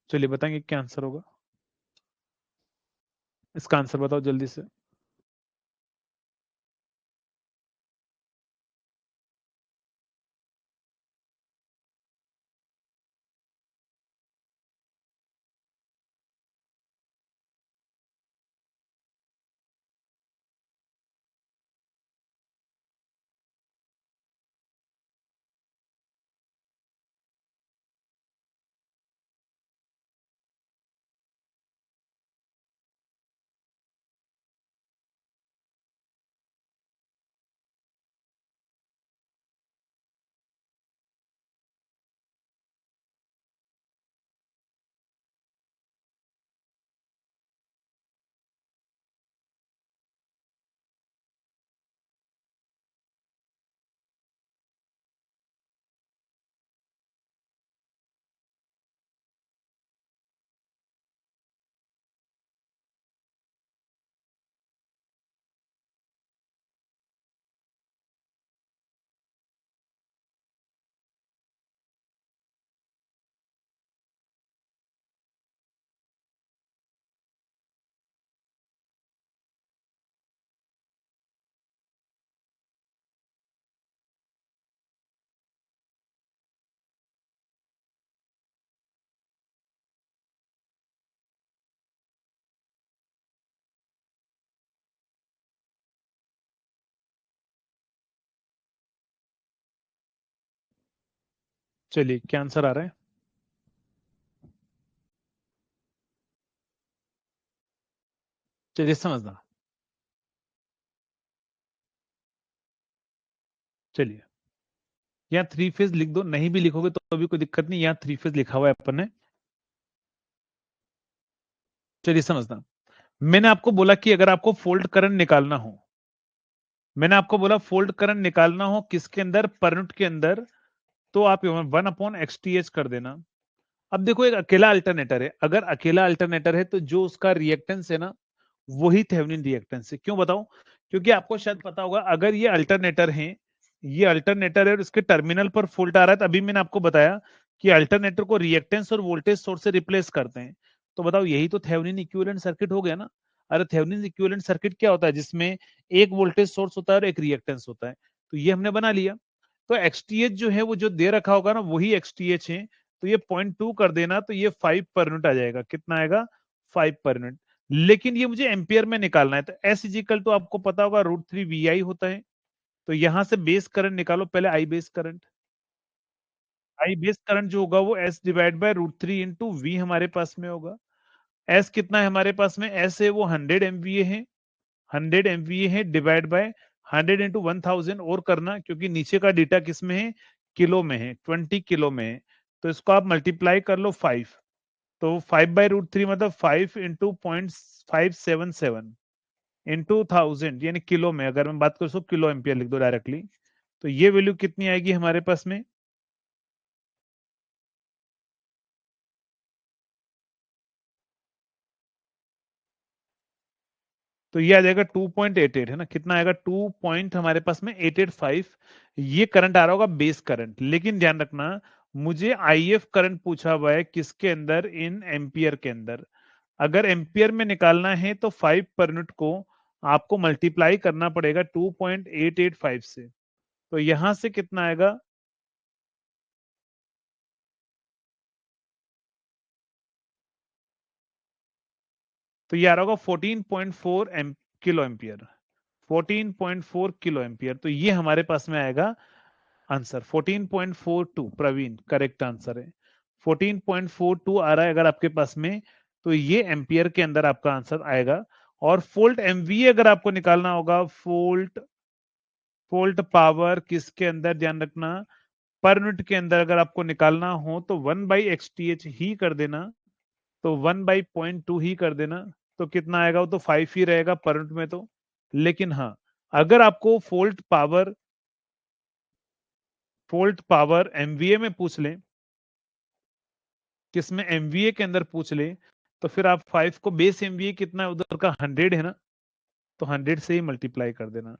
चलिए बताएंगे क्या आंसर होगा, इसका आंसर बताओ जल्दी से। चलिए क्या आंसर आ रहा है, चलिए समझना। चलिए यहाँ थ्री फेज लिख दो, नहीं भी लिखोगे तो अभी कोई दिक्कत नहीं, यहाँ थ्री फेज लिखा हुआ है अपन ने। चलिए समझना, मैंने आपको बोला कि अगर आपको फोल्ड करंट निकालना हो, मैंने आपको बोला फोल्ड करंट निकालना हो किसके अंदर, पर यूनिट के अंदर, तो आप 1/XTH कर देना। अब देखो एक अकेला अल्टरनेटर है, अगर अकेला अल्टरनेटर है तो जो उसका रिएक्टेंस है ना, वही थेवेनिन रिएक्टेंस है। क्यों बताऊं, क्योंकि आपको शायद पता होगा अगर ये अल्टरनेटर है, ये अल्टरनेटर है और इसके टर्मिनल पर फॉल्ट आ रहा है, तो अभी मैंने आपको बताया कि अल्टरनेटर को रिएक्टेंस और वोल्टेज सोर्स से रिप्लेस करते हैं। तो बताओ यही तो थेवेनिन इक्विवेलेंट सर्किट हो गया ना। अरे थेवेनिन इक्विवेलेंट सर्किट क्या होता है, जिसमें एक वोल्टेज सोर्स होता है और एक रिएक्टेंस होता है, तो ये हमने बना लिया। तो एक्सटीएच जो है वो जो दे रखा होगा ना वही एक्सटीएच है, तो ये 0.2 कर देना, तो ये 5 पर यूनिट आ जाएगा। कितना आएगा, 5 पर यूनिट। लेकिन ये मुझे एम्पियर में निकालना है, तो एस इजिकल तो आपको पता होगा √3 VI होता है। तो यहां से बेस करंट निकालो पहले, I base current. I base current जो होगा वो S divide by √3 into V हमारे पास में होगा। एस कितना है हमारे पास में, एस है वो 100 MVA है, 100 MVA है, डिवाइड बाय 100 इंटू 1000 और करना, क्योंकि नीचे का डेटा किस में है, किलो में है, 20 किलो में है। तो इसको आप मल्टीप्लाई कर लो 5, तो 5/√3 मतलब 5 इंटू 0.577, इंटू 1000 यानी किलो में, अगर मैं बात करूँ तो किलो एम्पियर लिख दो डायरेक्टली, तो ये वैल्यू कितनी आएगी हमारे पास में? तो ये आ जाएगा 2.88, है ना? कितना आएगा? 2 पॉइंट हमारे पास में 885। ये करंट आ रहा होगा बेस करंट, लेकिन ध्यान रखना मुझे आईएफ करंट पूछा हुआ है किसके अंदर? इन एम्पियर के अंदर। अगर एम्पियर में निकालना है तो 5 पर यूनिट को आपको मल्टीप्लाई करना पड़ेगा 2.885 से। तो यहां से कितना आएगा? तो ये आ रहा होगा 14.4 किलो एम्पियर। 14.4 किलो एम्पियर, तो ये हमारे पास में आएगा आंसर 14.42। प्रवीण करेक्ट आंसर है। 14.42 आ रहा है अगर आपके पास में, तो ये एम्पियर के अंदर आपका आंसर आएगा। और फोल्ट एमवीए अगर आपको निकालना होगा, फोल्ट फोल्ट पावर किसके अंदर? ध्यान रखना पर यूनिट के अंदर अगर आपको निकालना हो तो 1/XTH ही कर देना, तो 1/0.2 ही कर देना। तो कितना आएगा? वो तो 5 ही रहेगा पर यूनिट में तो। लेकिन हाँ, अगर आपको फोल्ट पावर एमवीए में पूछ ले, किसमें? एमवीए के अंदर पूछ ले, तो फिर आप 5 को बेस एमवीए कितना है उधर का? 100 है ना, तो 100 से ही मल्टीप्लाई कर देना।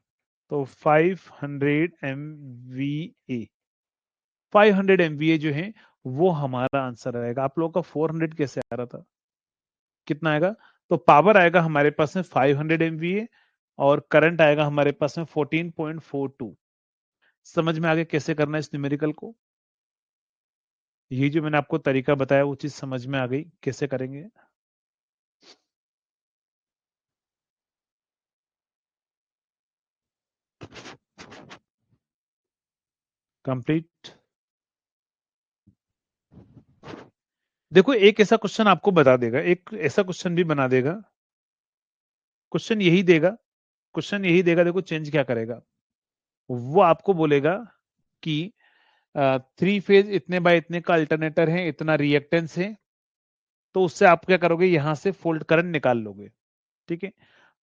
तो 500 एमवीए, 500 एमवीए जो है वो हमारा आंसर आएगा। आप लोगों का 400 कैसे आ रहा था? कितना आएगा? तो पावर आएगा हमारे पास में 500 एमवीए, और करंट आएगा हमारे पास में 14.42। समझ में आ गया कैसे करना है इस न्यूमेरिकल को? ये जो मैंने आपको तरीका बताया वो चीज समझ में आ गई कैसे करेंगे? कंप्लीट। देखो एक ऐसा क्वेश्चन आपको बता देगा, एक ऐसा क्वेश्चन भी बना देगा। क्वेश्चन यही देगा, क्वेश्चन यही देगा, देखो चेंज क्या करेगा। वो आपको बोलेगा कि 3 फेज इतने बाय इतने का अल्टरनेटर है, इतना रिएक्टेंस है, तो उससे आप क्या करोगे? यहां से फोल्ट करंट निकाल लोगे, ठीक है?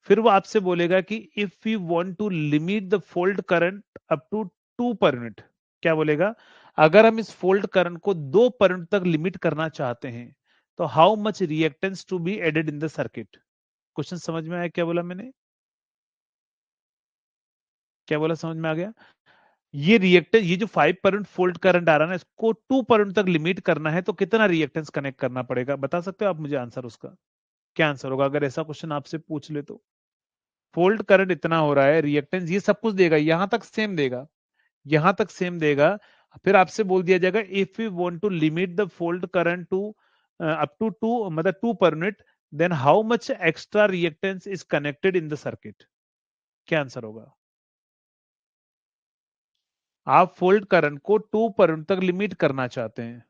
फिर वो आपसे बोलेगा कि if you want to limit the fault current up to 2 per unit, क्या बोलेगा? अगर हम इस फोल्ट करंट को 2 पर यूनिट तक लिमिट करना चाहते हैं, तो how much reactance to be added in the circuit? Question समझ में आया क्या बोला मैंने? क्या बोला, समझ में आ गया? ये रिएक्टेंस, ये जो 5 पर यूनिट फोल्ट करंट आ रहा है ना, इसको 2 पर यूनिट तक लिमिट करना है, तो कितना रिएक्टेंस कनेक्ट करना पड़ेगा? बता सकते हो आप मुझे आंसर उसका? क्या आंसर होगा अगर ऐसा क्वेश्चन आपसे पूछ ले तो? फोल्ट करंट इतना हो रहा है, रिएक्टेंस ये सब कुछ देगा, यहां तक सेम देगा, यहां तक सेम देगा। फिर आपसे बोल दिया जाएगा if you want to limit the fault current to up to 2, मतलब 2 per unit, then how much extra reactance is connected in the circuit? क्या आंसर होगा? आप फोल्ट करंट को 2 पर यूनिट तक लिमिट करना चाहते हैं,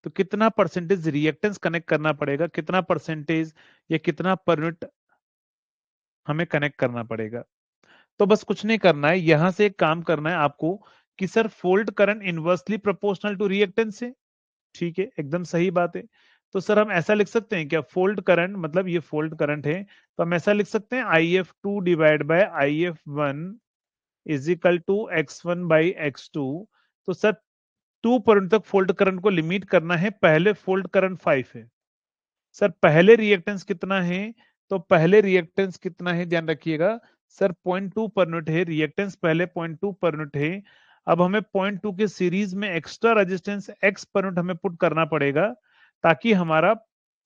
तो कितना परसेंटेज रिएक्टेंस कनेक्ट करना पड़ेगा? कितना परसेंटेज या कितना पर यूनिट हमें कनेक्ट करना पड़ेगा? तो बस कुछ नहीं करना है, यहां से एक काम करना है आपको कि sir fault current inversely proportional to reactance है, ठीक है, एकदम सही बात है। तो सर हम ऐसा लिख सकते हैं क्या? फोल्ट करंट मतलब ये फोल्ट करंट है, तो हम ऐसा लिख सकते हैं IF2 divide by IF1 is equal to X1/X2। तो सर 2 पर तक फोल्ट करंट को लिमिट करना है, पहले फोल्ट करंट 5 है। सर पहले रिएक्टेंस कितना है? तो पहले रिएक्टेंस कितना है ध्यान रखिएगा, सर 0.2 पर यूनिट है रिएक्टेंस, पहले 0.2 पर यूनिट है। अब हमें 0.2 के सीरीज में extra resistance x per unit हमें पुट करना पड़ेगा, ताकि हमारा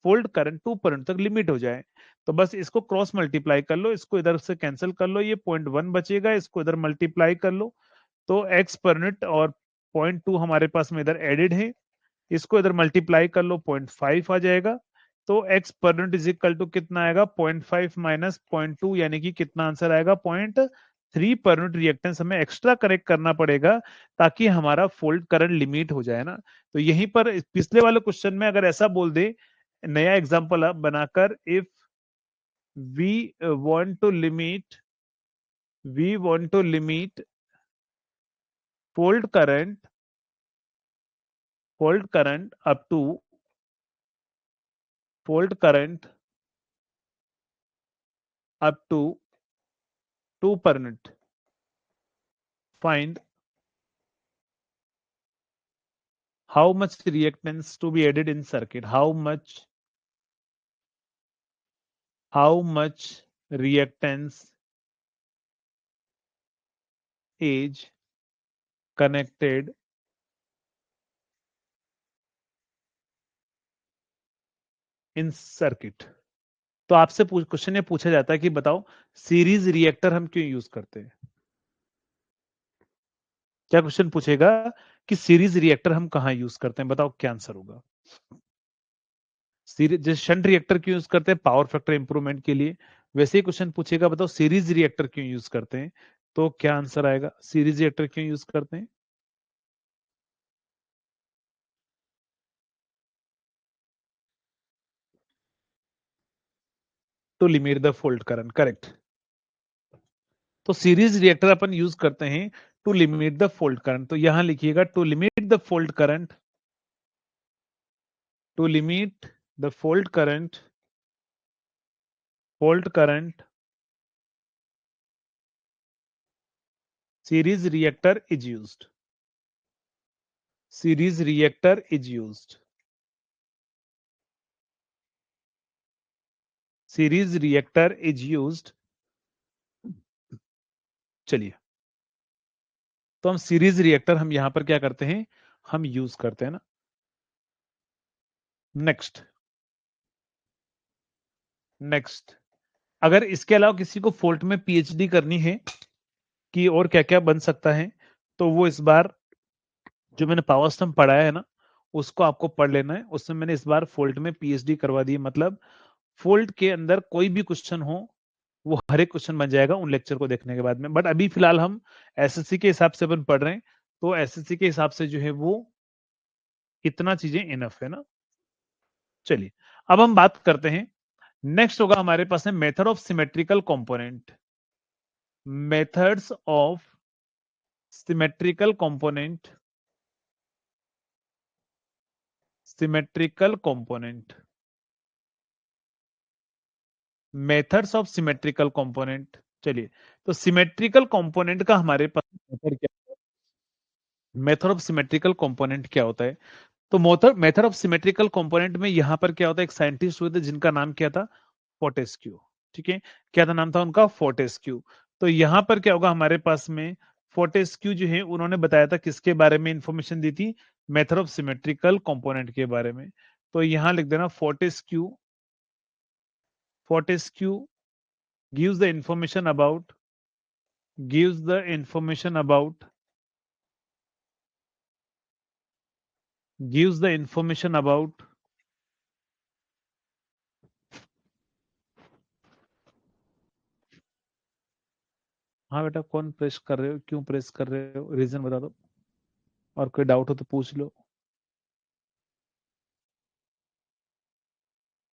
फोल्ड करंट 2 पर यूनिट तक लिमिट हो जाए। तो बस इसको क्रॉस मल्टीप्लाई कर लो, इसको इधर से कैंसिल कर लो, ये 0.1 बचेगा, इसको इधर मल्टीप्लाई कर लो, तो x पर यूनिट और 0.2 हमारे पास में इधर एडेड है, इसको इधर मल्टीप्लाई कर लो, 0.5 आ जाएगा। तो x per unit is equal to कितना आएगा? 0.5 माइनस 0.2, यानी कि कितना आंसर आएगा? 0.3 पर यूनिट रिएक्टेंस हमें एक्स्ट्रा करेक्ट करना पड़ेगा, ताकि हमारा फोल्ड करंट लिमिट हो जाए ना। तो यहीं पर पिछले वाले क्वेश्चन में अगर ऐसा बोल दे, नया एग्जांपल बनाकर, if we want to limit we want to limit fault current up to fault current up to 2 per unit. Find how much reactance to be added in circuit. How much reactance is connected in circuit. तो आपसे question ये पूछा जाता है कि बताओ series reactor हम क्यों यूज करते हैं? क्या क्वेश्चन पूछेगा कि सीरीज रिएक्टर हम कहां यूज करते हैं? बताओ क्या आंसर होगा? सीरीज जैसे शंट रिएक्टर क्यों यूज करते हैं? पावर फैक्टर इंप्रूवमेंट के लिए। वैसे ही क्वेश्चन पूछेगा बताओ सीरीज रिएक्टर क्यों यूज करते हैं? तो क्या आंसर आएगा? सीरीज रिएक्टर क्यों यूज करते हैं? To limit the fault current, correct. तो सीरीज रिएक्टर अपन यूज करते हैं to limit the fault current. तो यहां लिखिएगा to limit the fault current, to limit the fault current series reactor is used. Series reactor is used. Series reactor is used. चलिए, तो हम सीरीज रिएक्टर हम यहां पर क्या करते हैं? हम यूज करते हैं ना। नेक्स्ट, नेक्स्ट, अगर इसके अलावा किसी को फोल्ट में पीएचडी करनी है कि और क्या क्या बन सकता है, तो वो इस बार जो मैंने पावर स्टम्प पढ़ाया है ना, उसको आपको पढ़ लेना है। उसमें मैंने इस बार फोल्ट में पीएचडी करवा दी। मतलब फोल्ट के अंदर कोई भी क्वेश्चन हो वो हर एक क्वेश्चन बन जाएगा उन लेक्चर को देखने के बाद में। बट अभी फिलहाल हम एसएससी के हिसाब से अपन पढ़ रहे हैं, तो एसएससी के हिसाब से जो है वो इतना चीजें इनफ है ना। चलिए, अब हम बात करते हैं। नेक्स्ट होगा हमारे पास है method of symmetrical component. Methods of symmetrical component, symmetrical component, methods of symmetrical component. चलिए, तो सिमेट्रिकल कंपोनेंट का हमारे पास मेथड क्या, मेथड ऑफ सिमेट्रिकल कंपोनेंट क्या होता है? तो मेथड ऑफ सिमेट्रिकल कंपोनेंट में यहां पर क्या होता है, एक साइंटिस्ट हुए थे जिनका नाम क्या था? फोर्टेस्क्यू। ठीक है, क्या था नाम था उनका? फोर्टेस्क्यू। तो यहां पर क्या होगा हमारे पास में? फोर्टेस्क्यू जो है उन्होंने बताया था किसके बारे में इंफॉर्मेशन दी थी? मेथड ऑफ सिमेट्रिकल कंपोनेंट के बारे में। तो यहां लिख देना Fortescue, Fortescue gives the information about, gives the information about, gives the information about, हाँ बेटा कौन प्रेस कर रहे हो, क्यों प्रेस कर रहे हो, रीजन बता दो, और कोई डाउट हो तो पूछ लो।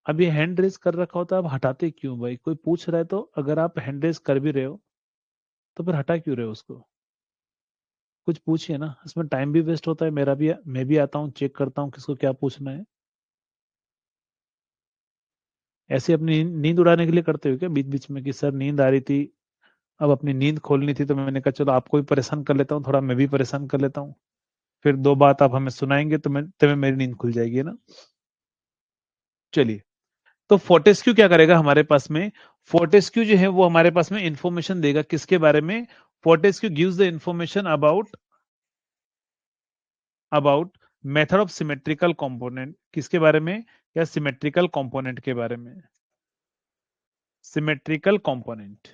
अब ये हैंड रेस कर रखा होता है, आप हटाते क्यों भाई? कोई पूछ रहा है तो अगर आप हैंड रेस कर भी रहे हो तो फिर हटा क्यों रहे हो उसको? कुछ पूछिए ना, इसमें टाइम भी वेस्ट होता है मेरा भी। मैं भी आता हूँ, चेक करता हूँ किसको क्या पूछना है। ऐसे अपनी नींद उड़ाने के लिए करते हो क्या बीच बीच में कि सर नींद आ रही थी, अब अपनी नींद खोलनी थी तो मैंने कहा चलो आपको भी परेशान कर लेता हूँ, थोड़ा मैं भी परेशान कर लेता हूँ, फिर दो बात आप हमें सुनाएंगे तो मैं तुम्हें मेरी नींद खुल जाएगी, है ना। चलिए, तो फोर्टेस्क्यू क्या करेगा हमारे पास में? फोर्टेस्क्यू जो है वो हमारे पास में इंफॉर्मेशन देगा किसके बारे में? Fortescue gives the information about, about method of symmetrical component. किसके बारे में? या सिमेट्रिकल कंपोनेंट के बारे में, सिमेट्रिकल कंपोनेंट।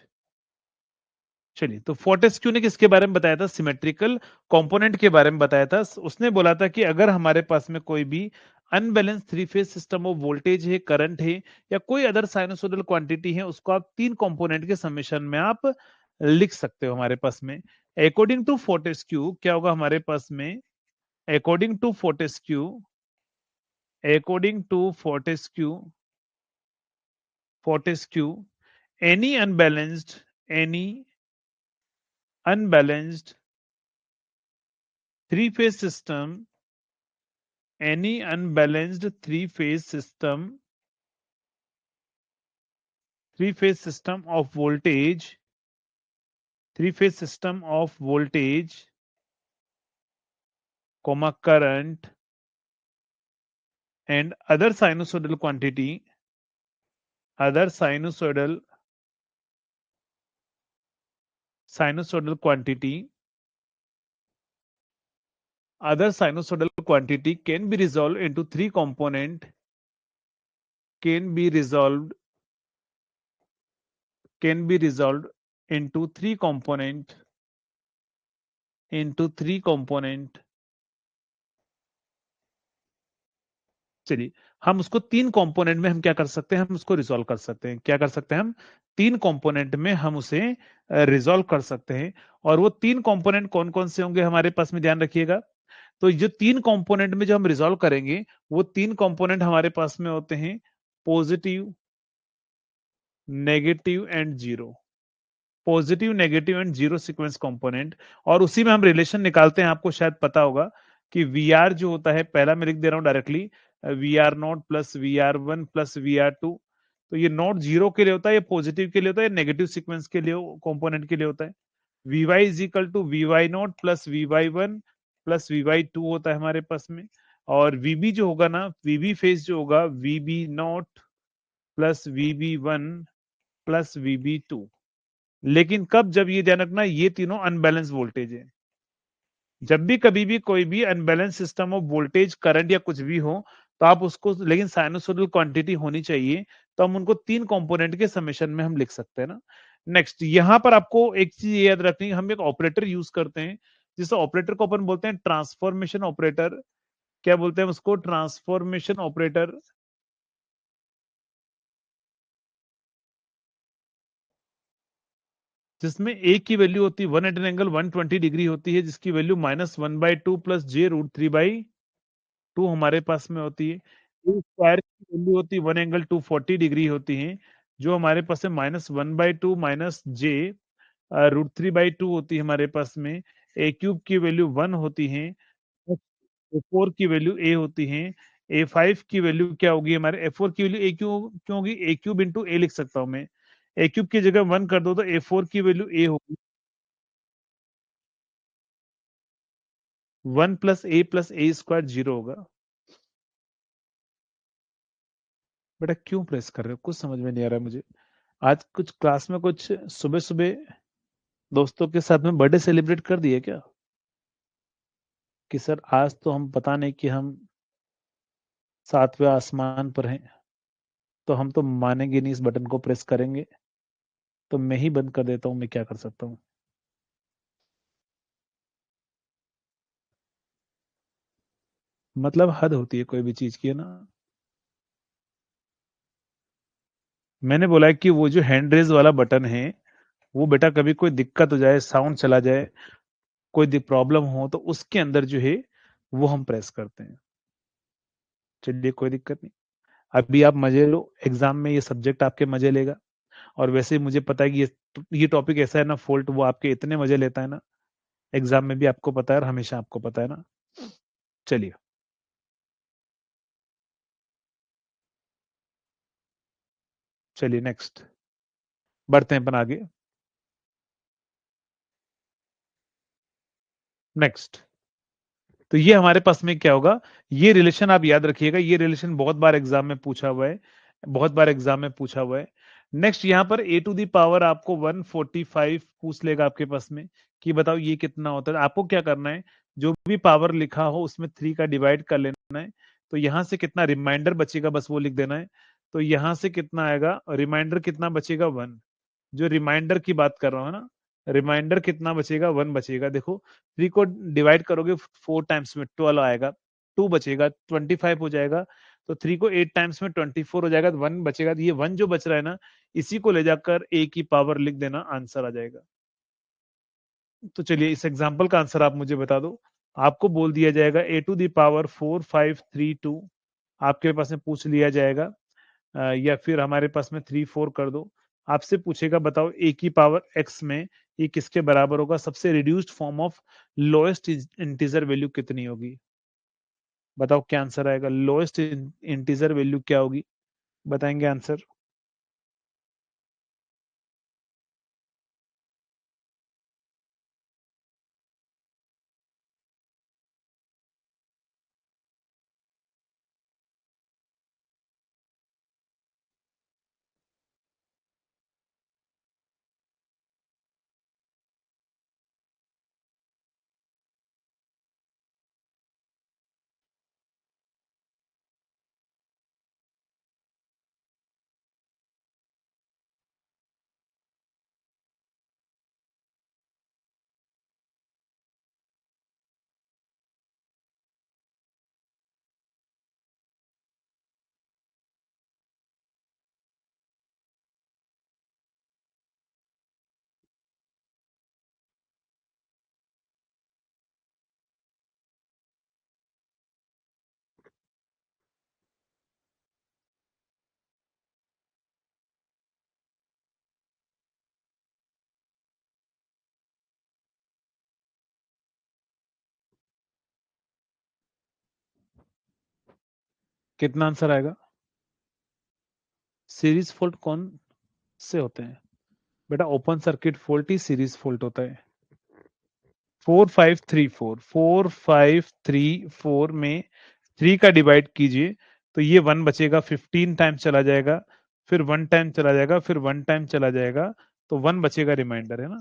चलिए, तो फोर्टेस्क्यू ने किसके बारे में बताया था? सिमेट्रिकल कंपोनेंट के बारे में बताया था। उसने बोला था कि अगर हमारे पास में कोई भी unbalance three phase system of voltage है, करंट है, या कोई अदर साइनसोइडल क्वांटिटी है, उसको आप तीन कंपोनेंट के समेशन में आप लिख सकते हो हमारे पास में। अकॉर्डिंग टू फोर्टेस्क्यू क्या होगा हमारे पास में? According to Fortescue, according to Fortescue, Fortescue any unbalanced, any unbalanced three phase system, any unbalanced three phase system three-phase system of voltage, three-phase system of voltage, comma current and other sinusoidal quantity, other sinusoidal quantity, other sinusoidal quantity can be resolved into three component, can be resolved into three component, into three component. चलिए हम उसको तीन component में हम क्या कर सकते हैं, हम उसको रिजॉल्व कर सकते हैं। क्या कर सकते हैं हम? तीन कंपोनेंट में हम उसे रिजॉल्व कर सकते हैं। और वो तीन कंपोनेंट कौन कौन से होंगे हमारे पास में, ध्यान रखिएगा। तो जो तीन कंपोनेंट में जो हम रिजॉल्व करेंगे, वो तीन कंपोनेंट हमारे पास में होते हैं positive, negative and zero. Positive, negative and zero sequence component. और उसी में हम रिलेशन निकालते हैं, आपको शायद पता होगा कि वी आर जो होता है, पहला मैं लिख दे रहा हूं directly, V R not plus V R one plus V R two. तो ये नॉट जीरो के लिए होता है, ये पॉजिटिव के लिए होता है, नेगेटिव सीक्वेंस के लिए कंपोनेंट के लिए होता है। V Y is equal to V Y not plus V Y one plus V Y two होता है हमारे पास में। और वीबी जो होगा ना, वीबी फेज जो होगा, VB naught plus VB one plus VB two. लेकिन कब? जब ये ध्यान रखना, ये तीनों अनबैलेंस वोल्टेज है। जब भी कभी भी कोई भी unbalance system of voltage, current या कुछ भी हो, तो आप उसको, लेकिन साइनसोइडल क्वांटिटी होनी चाहिए, तो हम उनको तीन कंपोनेंट के समेशन में हम लिख सकते हैं ना। नेक्स्ट, यहां पर आपको एक चीज याद रखनी है, हम एक ऑपरेटर यूज करते हैं, जिस ऑपरेटर को अपन बोलते हैं ट्रांसफॉर्मेशन ऑपरेटर। क्या बोलते हैं उसको? Transformation operator. जिसमें ए की वैल्यू होती है 180 एंगल 120 डिग्री होती है, जिसकी वैल्यू -1/2 प्लस j√3/2 हमारे पास में होती है। ए स्क्वायर की वैल्यू होती है 1 एंगल 240 डिग्री होती है, जो हमारे पास में -1/2 माइनस j√3/2 होती है हमारे पास में। ए क्यूब की वैल्यू 1 होती है, ए फोर की वैल्यू ए होती है। ए फाइव की वैल्यू क्या होगी हमारे? ए फोर की वैल्यू ए क्यों क्यों होगी? ए क्यूब इंटू ए लिख सकता हूं मैं। ए क्यूब की जगह 1 कर दो तो ए फोर की वैल्यू ए होगी, 1 + a + a² 0 होगा। बेटा क्यों प्रेस कर रहे हो? कुछ समझ में नहीं आ रहा है मुझे। आज कुछ क्लास में कुछ सुबह सुबह दोस्तों के साथ में बर्थडे सेलिब्रेट कर दिए क्या? कि सर आज तो हम, पता नहीं कि हम सातवें आसमान पर हैं, तो हम तो मानेंगे नहीं, इस बटन को प्रेस करेंगे। तो मैं ही बंद कर देता हूं, मैं क्या कर सकता हूँ। मतलब हद होती है कोई भी चीज की, है ना। मैंने बोला है कि वो जो हैंड रेज वाला बटन है, वो बेटा कभी कोई दिक्कत हो जाए, साउंड चला जाए, कोई प्रॉब्लम हो, तो उसके अंदर जो है वो हम प्रेस करते हैं। चलिए कोई दिक्कत नहीं। अभी आप मजे लो, एग्जाम में ये सब्जेक्ट आपके मजे लेगा। और वैसे ही मुझे पता है कि ये टॉपिक ऐसा है ना, फोल्ट, वो आपके इतने मजे लेता है ना, एग्जाम में भी आपको पता है और हमेशा आपको पता है ना। चलिए, चलिए नेक्स्ट बढ़ते हैं अपन आगे। नेक्स्ट, तो ये हमारे पास में क्या होगा? ये रिलेशन आप याद रखिएगा, ये रिलेशन बहुत बार एग्जाम में पूछा हुआ है, बहुत बार एग्जाम में पूछा हुआ है। नेक्स्ट, यहाँ पर a⁴ आपको 145 पूछ लेगा आपके पास में, कि बताओ ये कितना होता है। आपको क्या करना है, जो भी पावर लिखा हो उसमें 3 का डिवाइड कर लेना है। तो यहाँ से कितना रिमाइंडर बचेगा, बस वो लिख देना है। तो यहाँ से कितना आएगा रिमाइंडर, कितना बचेगा? 1। जो रिमाइंडर की बात कर रहा हूँ ना, रिमाइंडर कितना बचेगा? 1 बचेगा। देखो, 3 को डिवाइड करोगे 4 टाइम्स में 12 आएगा, 2 बचेगा, 25 हो जाएगा। तो 3 को 8 टाइम्स में 24 हो जाएगा, तो 1 बचेगा। तो ये 1 जो बच रहा है ना, इसी को ले जाकर ए की पावर लिख देना, आंसर आ जाएगा। तो चलिए इस एग्जाम्पल का आंसर आप मुझे बता दो। आपको बोल दिया जाएगा a⁴ 4532 आपके पास में पूछ लिया जाएगा, या फिर हमारे पास में 3 4 कर दो। आपसे पूछेगा बताओ ए की पावर एक्स में ये किसके बराबर होगा? सबसे reduced form of lowest integer value कितनी होगी? बताओ क्या आंसर आएगा? लोएस्ट इंटीजर वैल्यू क्या होगी? बताएंगे आंसर? कितना आंसर आएगा? सीरीज फॉल्ट कौन से होते हैं बेटा? ओपन सर्किट फॉल्ट ही सीरीज फॉल्ट होता है। 4534 में 3 का डिवाइड कीजिए तो ये 1 बचेगा, 15 टाइम चला जाएगा, फिर 1 टाइम चला जाएगा, फिर 1 टाइम चला जाएगा, तो 1 बचेगा, रिमाइंडर है ना।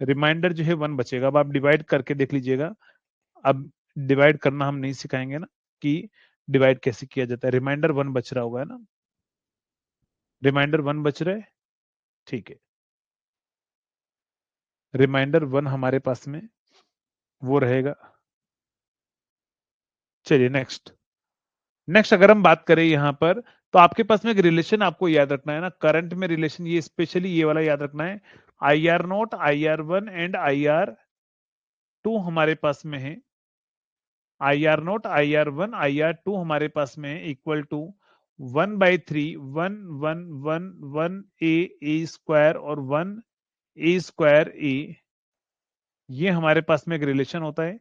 रिमाइंडर जो है 1 बचेगा। अब आप डिवाइड करके देख लीजिएगा। अब डिवाइड करना हम नहीं सिखाएंगे ना कि डिवाइड कैसे किया जाता है। रिमाइंडर 1 बच रहा होगा, है ना। रिमाइंडर 1 बच रहा है, ठीक है। रिमाइंडर 1 हमारे पास में वो रहेगा। चलिए नेक्स्ट। नेक्स्ट अगर हम बात करें यहां पर, तो आपके पास में एक रिलेशन आपको याद रखना है ना, करंट में रिलेशन, ये स्पेशली ये वाला याद रखना है। IR0, IR1 एंड IR2 हमारे पास में है। IR0, IR1, IR2 हमारे पास में है इक्वल टू 1/3 1 ए स्क्वायर और 1 A²A। ये हमारे पास में एक रिलेशन होता है।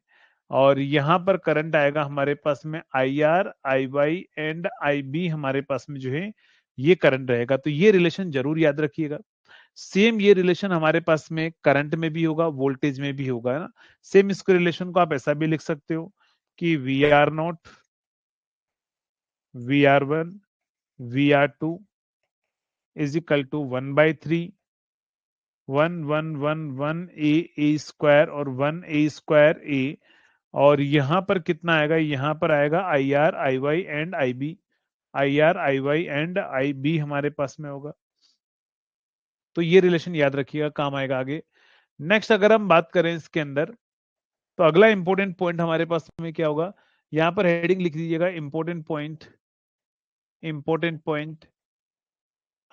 और यहां पर करंट आएगा हमारे पास में IR, IY एंड IB हमारे पास में जो है ये करंट रहेगा। तो ये रिलेशन जरूर याद रखिएगा। सेम ये रिलेशन हमारे पास में करंट में भी होगा, वोल्टेज में भी होगा, है ना। सेम इसको रिलेशन को आप ऐसा भी लिख सकते हो कि VR0, VR1, VR2 is equal to 1/3 1 और 1 A²A। और यहां पर कितना आएगा? यहां पर आएगा IR, IY and IB। IR, IY and IB हमारे पास में होगा। तो ये रिलेशन याद रखिएगा, काम आएगा आगे। नेक्स्ट अगर हम बात करें इसके अंदर, तो अगला इंपॉर्टेंट पॉइंट हमारे पास में क्या होगा? यहां पर हेडिंग लिख दीजिएगा, इंपॉर्टेंट पॉइंट। इंपॉर्टेंट पॉइंट,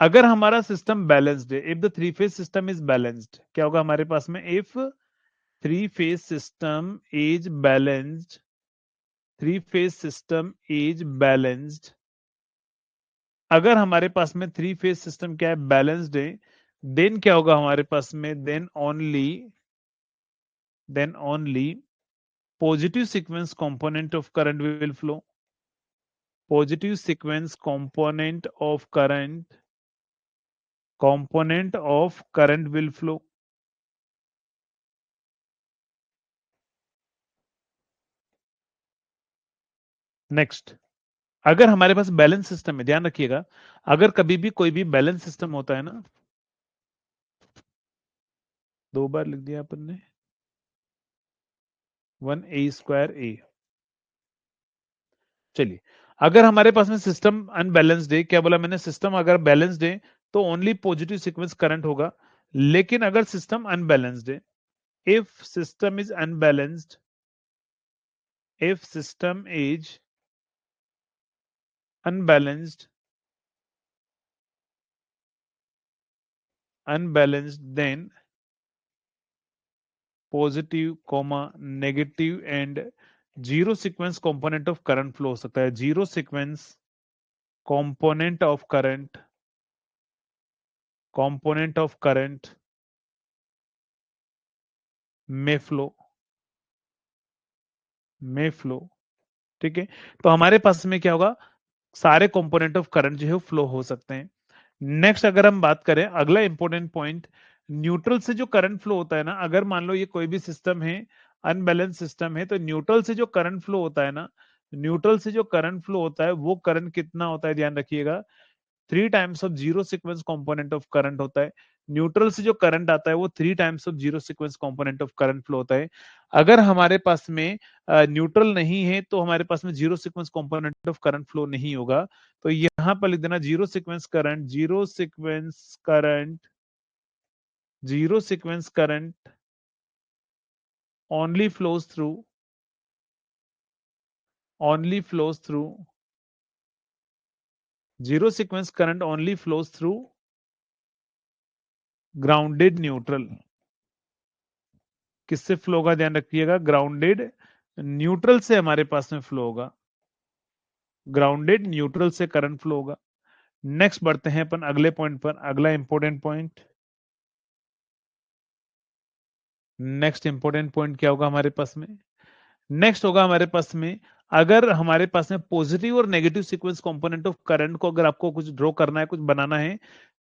अगर हमारा सिस्टम बैलेंस्ड है, if the three phase system is balanced, क्या होगा हमारे पास में? If three phase system is balanced, three phase system is balanced, अगर हमारे पास में थ्री फेज सिस्टम क्या है? बैलेंस्ड है, देन क्या होगा हमारे पास में? Then only positive sequence component of current will flow. Positive sequence component of current will flow। Next, अगर हमारे पास बैलेंस सिस्टम है, ध्यान रखिएगा, अगर कभी भी कोई भी बैलेंस सिस्टम होता है ना, 2 बार लिख दिया अपन ने, 1 A²A। चलिए, अगर हमारे पास में सिस्टम अनबैलेंस्ड है, क्या बोला मैंने? सिस्टम अगर बैलेंस्ड है तो ओनली पॉजिटिव सीक्वेंस करंट होगा। लेकिन अगर सिस्टम अनबैलेंस्ड है, if system is unbalanced, if system is unbalanced, then positive comma negative and zero sequence component of current flow हो सकता है। Zero sequence component of current में फ्लो, ठीक है। तो हमारे पास में क्या होगा? सारे कंपोनेंट ऑफ करंट जो है फ्लो हो सकते हैं। नेक्स्ट अगर हम बात करें, अगला इंपॉर्टेंट पॉइंट, न्यूट्रल से जो करंट फ्लो होता है ना, अगर मान लो ये कोई भी सिस्टम है, अनबैलेंस सिस्टम है, तो न्यूट्रल से जो करंट फ्लो होता है ना, न्यूट्रल से जो करंट फ्लो होता है वो करंट कितना होता है? ध्यान रखिएगा, 3 times of zero sequence component of current होता है। न्यूट्रल से जो करंट आता है वो 3 times of zero sequence component of current flow होता है। अगर हमारे पास में न्यूट्रल नहीं है तो हमारे पास में zero sequence component of current flow नहीं होगा। तो यहां पर लिख देना, zero sequence current only flows through zero sequence current only flows through grounded neutral. किससे फ्लो होगा? ध्यान रखिएगा, ग्राउंडेड न्यूट्रल से हमारे पास में फ्लो होगा। ग्राउंडेड न्यूट्रल से करंट फ्लो होगा। नेक्स्ट बढ़ते हैं अपन अगले पॉइंट पर, अगला important point. Next important point क्या होगा हमारे पास में? नेक्स्ट होगा हमारे पास में अगर हमारे पास में पॉजिटिव और negative sequence component of current को अगर आपको कुछ ड्रॉ करना है, कुछ बनाना है,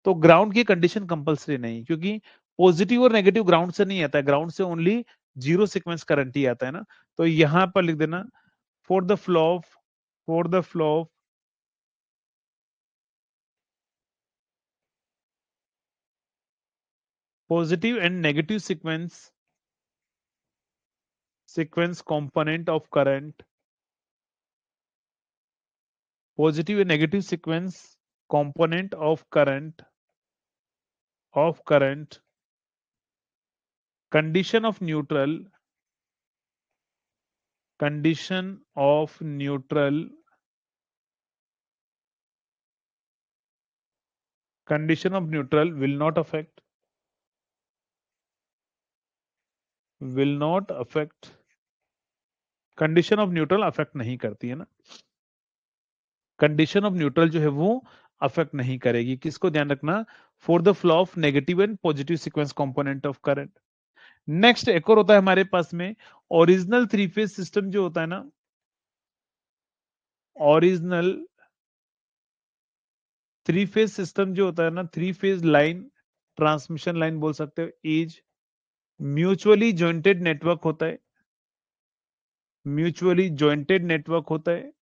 तो ग्राउंड की कंडीशन कंपलसरी नहीं, क्योंकि पॉजिटिव और नेगेटिव ग्राउंड से नहीं आता है, ग्राउंड से ओनली जीरो सीक्वेंस करंट ही आता है ना। तो यहां पर लिख देना for the flow of positive and negative sequence component of current, positive and negative sequence component of current, condition of neutral, condition of neutral, condition of neutral will not affect, condition of neutral affect नहीं करती है ना, condition of neutral जो है वो affect नहीं करेगी, किसको ध्यान रखना, for the flow of negative and positive sequence component of current. Next एक और होता है हमारे पास में ओरिजिनल थ्री फेज सिस्टम जो होता है ना, ओरिजिनल थ्री फेज सिस्टम जो होता है ना, three phase line, transmission line बोल सकते हो, इज म्यूचुअली जॉइंटेड नेटवर्क होता है, म्यूचुअली जॉइंटेड नेटवर्क होता है,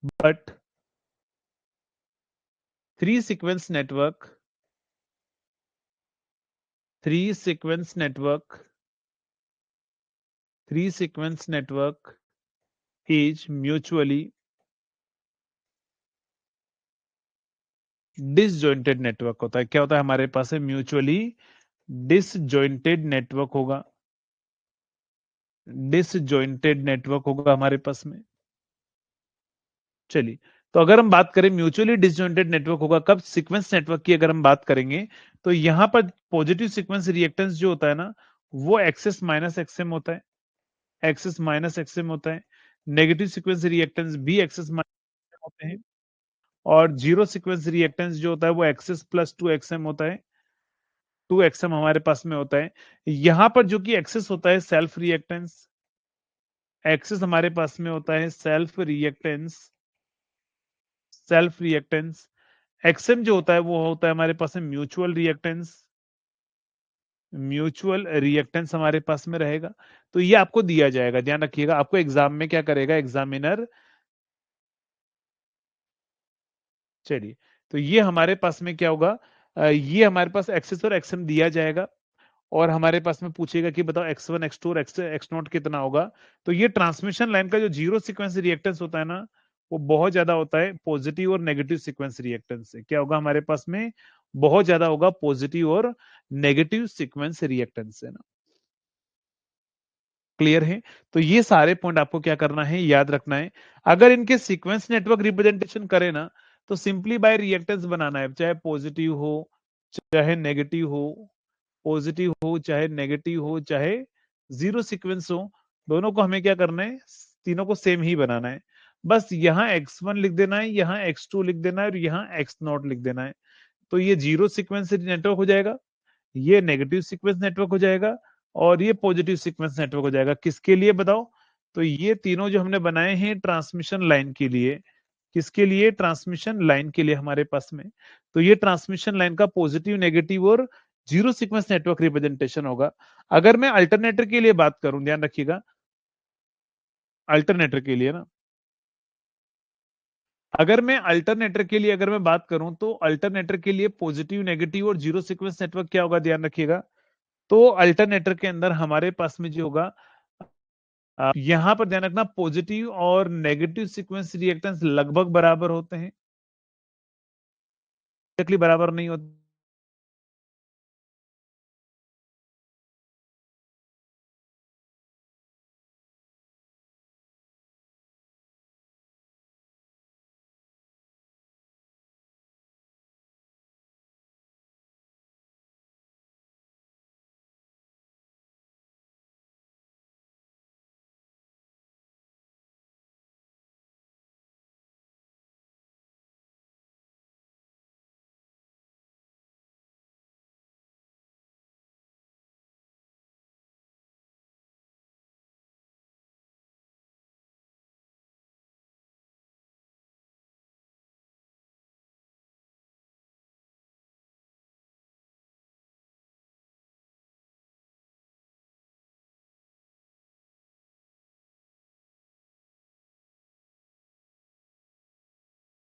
but three sequence network, three sequence network, three sequence network is mutually disjointed network होता है। क्या होता है हमारे पास है, म्यूचुअली डिसजॉइंटेड नेटवर्क होगा, डिसजॉइंटेड नेटवर्क होगा हमारे पास में। चलिए, तो अगर हम बात करें म्यूचुअली डिसजॉइंटेड नेटवर्क होगा कब, सीक्वेंस नेटवर्क की अगर हम बात करेंगे, तो यहां पर पॉजिटिव सीक्वेंस रिएक्टेंस जो होता है ना, वो एक्सेस माइनस एक्सएम होता है, एक्सेस माइनस एक्सएम होता है, नेगेटिव सीक्वेंस रिएक्टेंस भी एक्सेस माइनस होते हैं, और जीरो सीक्वेंस रिएक्टेंस जो होता है वो एक्सेस प्लस टू एक्सएम होता है, टू एक्सएम हमारे पास में होता है। यहां पर जो कि एक्सेस होता है सेल्फ रिएक्टेंस, एक्सेस हमारे पास में होता है self reactance, self reactance. XM जो होता है वो होता है हमारे पास में म्यूचुअल रिएक्टेंस, म्यूचुअल रिएक्टेंस हमारे पास में रहेगा। तो ये आपको दिया जाएगा, ध्यान रखिएगा, आपको एग्जाम में क्या करेगा एग्जामिनर। चलिए, तो ये हमारे पास में क्या होगा, ये हमारे पास एक्सेस और एक्सएम दिया जाएगा, और हमारे पास में पूछेगा कि बताओ x1 x2 और x नॉट कितना होगा। तो ये ट्रांसमिशन लाइन का जो जीरो सीक्वेंस रिएक्टेंस होता है ना, वो बहुत ज्यादा होता है पॉजिटिव और नेगेटिव सीक्वेंस रिएक्टेंस से। क्या होगा हमारे पास में, बहुत ज्यादा होगा पॉजिटिव और नेगेटिव सीक्वेंस रिएक्टेंस से ना। क्लियर है? तो ये सारे पॉइंट आपको क्या करना है, याद रखना है। अगर इनके सीक्वेंस नेटवर्क रिप्रेजेंटेशन करें ना, तो सिंपली बाय रिएक्टेंस बनाना है, चाहे पॉजिटिव हो चाहे नेगेटिव हो, पॉजिटिव हो चाहे नेगेटिव हो चाहे जीरो सीक्वेंस हो, दोनों को हमें क्या करना है, तीनों को सेम ही बनाना है। बस यहाँ x1 लिख देना है, यहाँ x2 लिख देना है, और यहाँ x नॉट लिख देना है। तो ये जीरो सीक्वेंस नेटवर्क हो जाएगा, ये नेगेटिव सीक्वेंस नेटवर्क हो जाएगा, और ये पॉजिटिव सीक्वेंस नेटवर्क हो जाएगा। किसके लिए बताओ, तो ये तीनों जो हमने बनाए हैं ट्रांसमिशन लाइन के लिए, किसके लिए, ट्रांसमिशन लाइन के लिए हमारे पास में। तो ये ट्रांसमिशन लाइन का पॉजिटिव नेगेटिव और जीरो सीक्वेंस नेटवर्क रिप्रेजेंटेशन होगा। अगर मैं अल्टरनेटर के लिए बात करूं, ध्यान रखिएगा, अल्टरनेटर के लिए ना, अगर मैं अल्टरनेटर के लिए अगर मैं बात करूं, तो अल्टरनेटर के लिए पॉजिटिव नेगेटिव और जीरो सीक्वेंस नेटवर्क क्या होगा, ध्यान रखिएगा। तो अल्टरनेटर के अंदर हमारे पास में जो होगा, यहां पर ध्यान रखना, पॉजिटिव और नेगेटिव सीक्वेंस रिएक्टेंस लगभग बराबर होते हैं, एक्टली बराबर नहीं होते।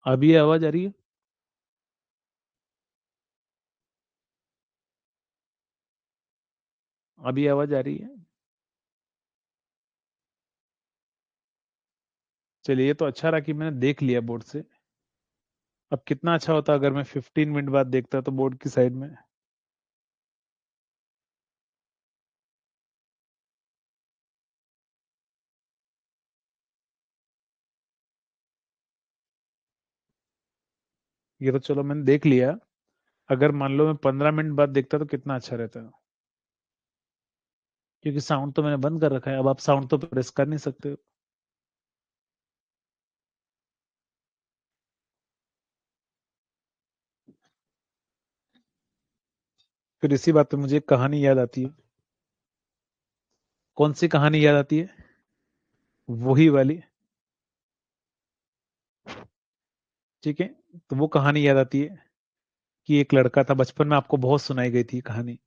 अभी ये आवाज आ रही है? अभी आवाज आ रही है? चलिए, ये तो अच्छा रहा कि मैंने देख लिया बोर्ड से। अब कितना अच्छा होता अगर मैं 15 मिनट बाद देखता तो बोर्ड की साइड में। ये तो चलो मैंने देख लिया। अगर मान लो मैं 15 मिनट बाद देखता तो कितना अच्छा रहता। क्योंकि साउंड तो मैंने बंद कर रखा है, अब आप साउंड तो प्रेस कर नहीं सकते हो। फिर इसी बात पे मुझे एक कहानी याद आती है। कौन सी कहानी याद आती है? वही वाली। ठीक है। तो वो कहानी याद आती है कि एक लड़का था, बचपन में आपको बहुत सुनाई गई थी कहानी,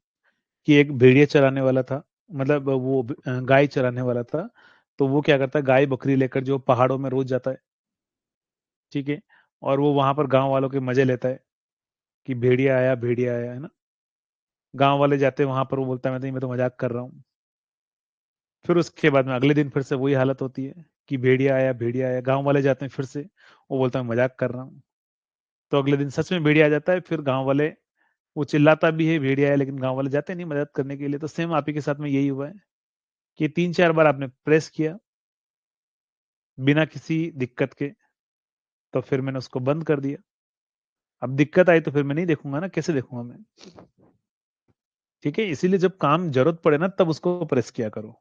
कि एक भेड़िया चराने वाला था। मतलब वो गाय चराने वाला था। तो वो क्या करता है, गाय बकरी लेकर जो पहाड़ों में रोज जाता है। ठीक है। और वो वहां पर गांव वालों के मजे लेता है कि भेड़िया आया, है ना। गांव वाले जाते हैं वहां पर, वो बोलता है मैं तो मजाक कर रहा हूँ। फिर उसके बाद में अगले दिन फिर से वही हालत होती है कि भेड़िया आया, गांव वाले जाते हैं फिर से, वो बोलता है मजाक कर रहा हूँ। तो अगले दिन सच में भेड़िया आ जाता है, फिर गांव वाले, वो चिल्लाता भी है भेड़िया है, लेकिन गांव वाले जाते नहीं मदद करने के लिए। तो सेम आप ही के साथ में यही हुआ है कि 3-4 बार आपने प्रेस किया बिना किसी दिक्कत के, तो फिर मैंने उसको बंद कर दिया। अब दिक्कत आई तो फिर मैं नहीं देखूंगा ना, कैसे देखूंगा मैं? ठीक है, इसीलिए जब काम जरूरत पड़े ना तब उसको प्रेस किया करो।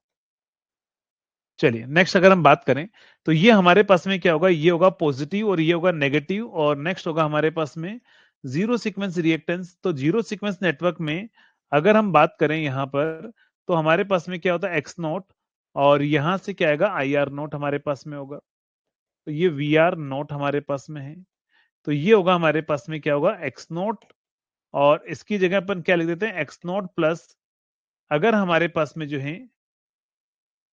चलिए नेक्स्ट अगर हम बात करें, तो ये हमारे पास में क्या होगा, ये होगा पॉजिटिव और ये होगा नेगेटिव, और नेक्स्ट होगा हमारे पास में जीरो सीक्वेंस रिएक्टेंस। तो जीरो सीक्वेंस नेटवर्क में अगर हम बात करें यहां पर, तो हमारे पास में क्या होता है, एक्स नोट, और यहां से क्या आएगा, आई आर नोट हमारे पास में होगा। तो ये वी आर नोट हमारे पास में है। तो ये होगा हमारे पास में क्या होगा, एक्स नोट, और इसकी जगह अपन क्या लिख देते हैं, एक्स नोट प्लस, अगर हमारे पास में जो है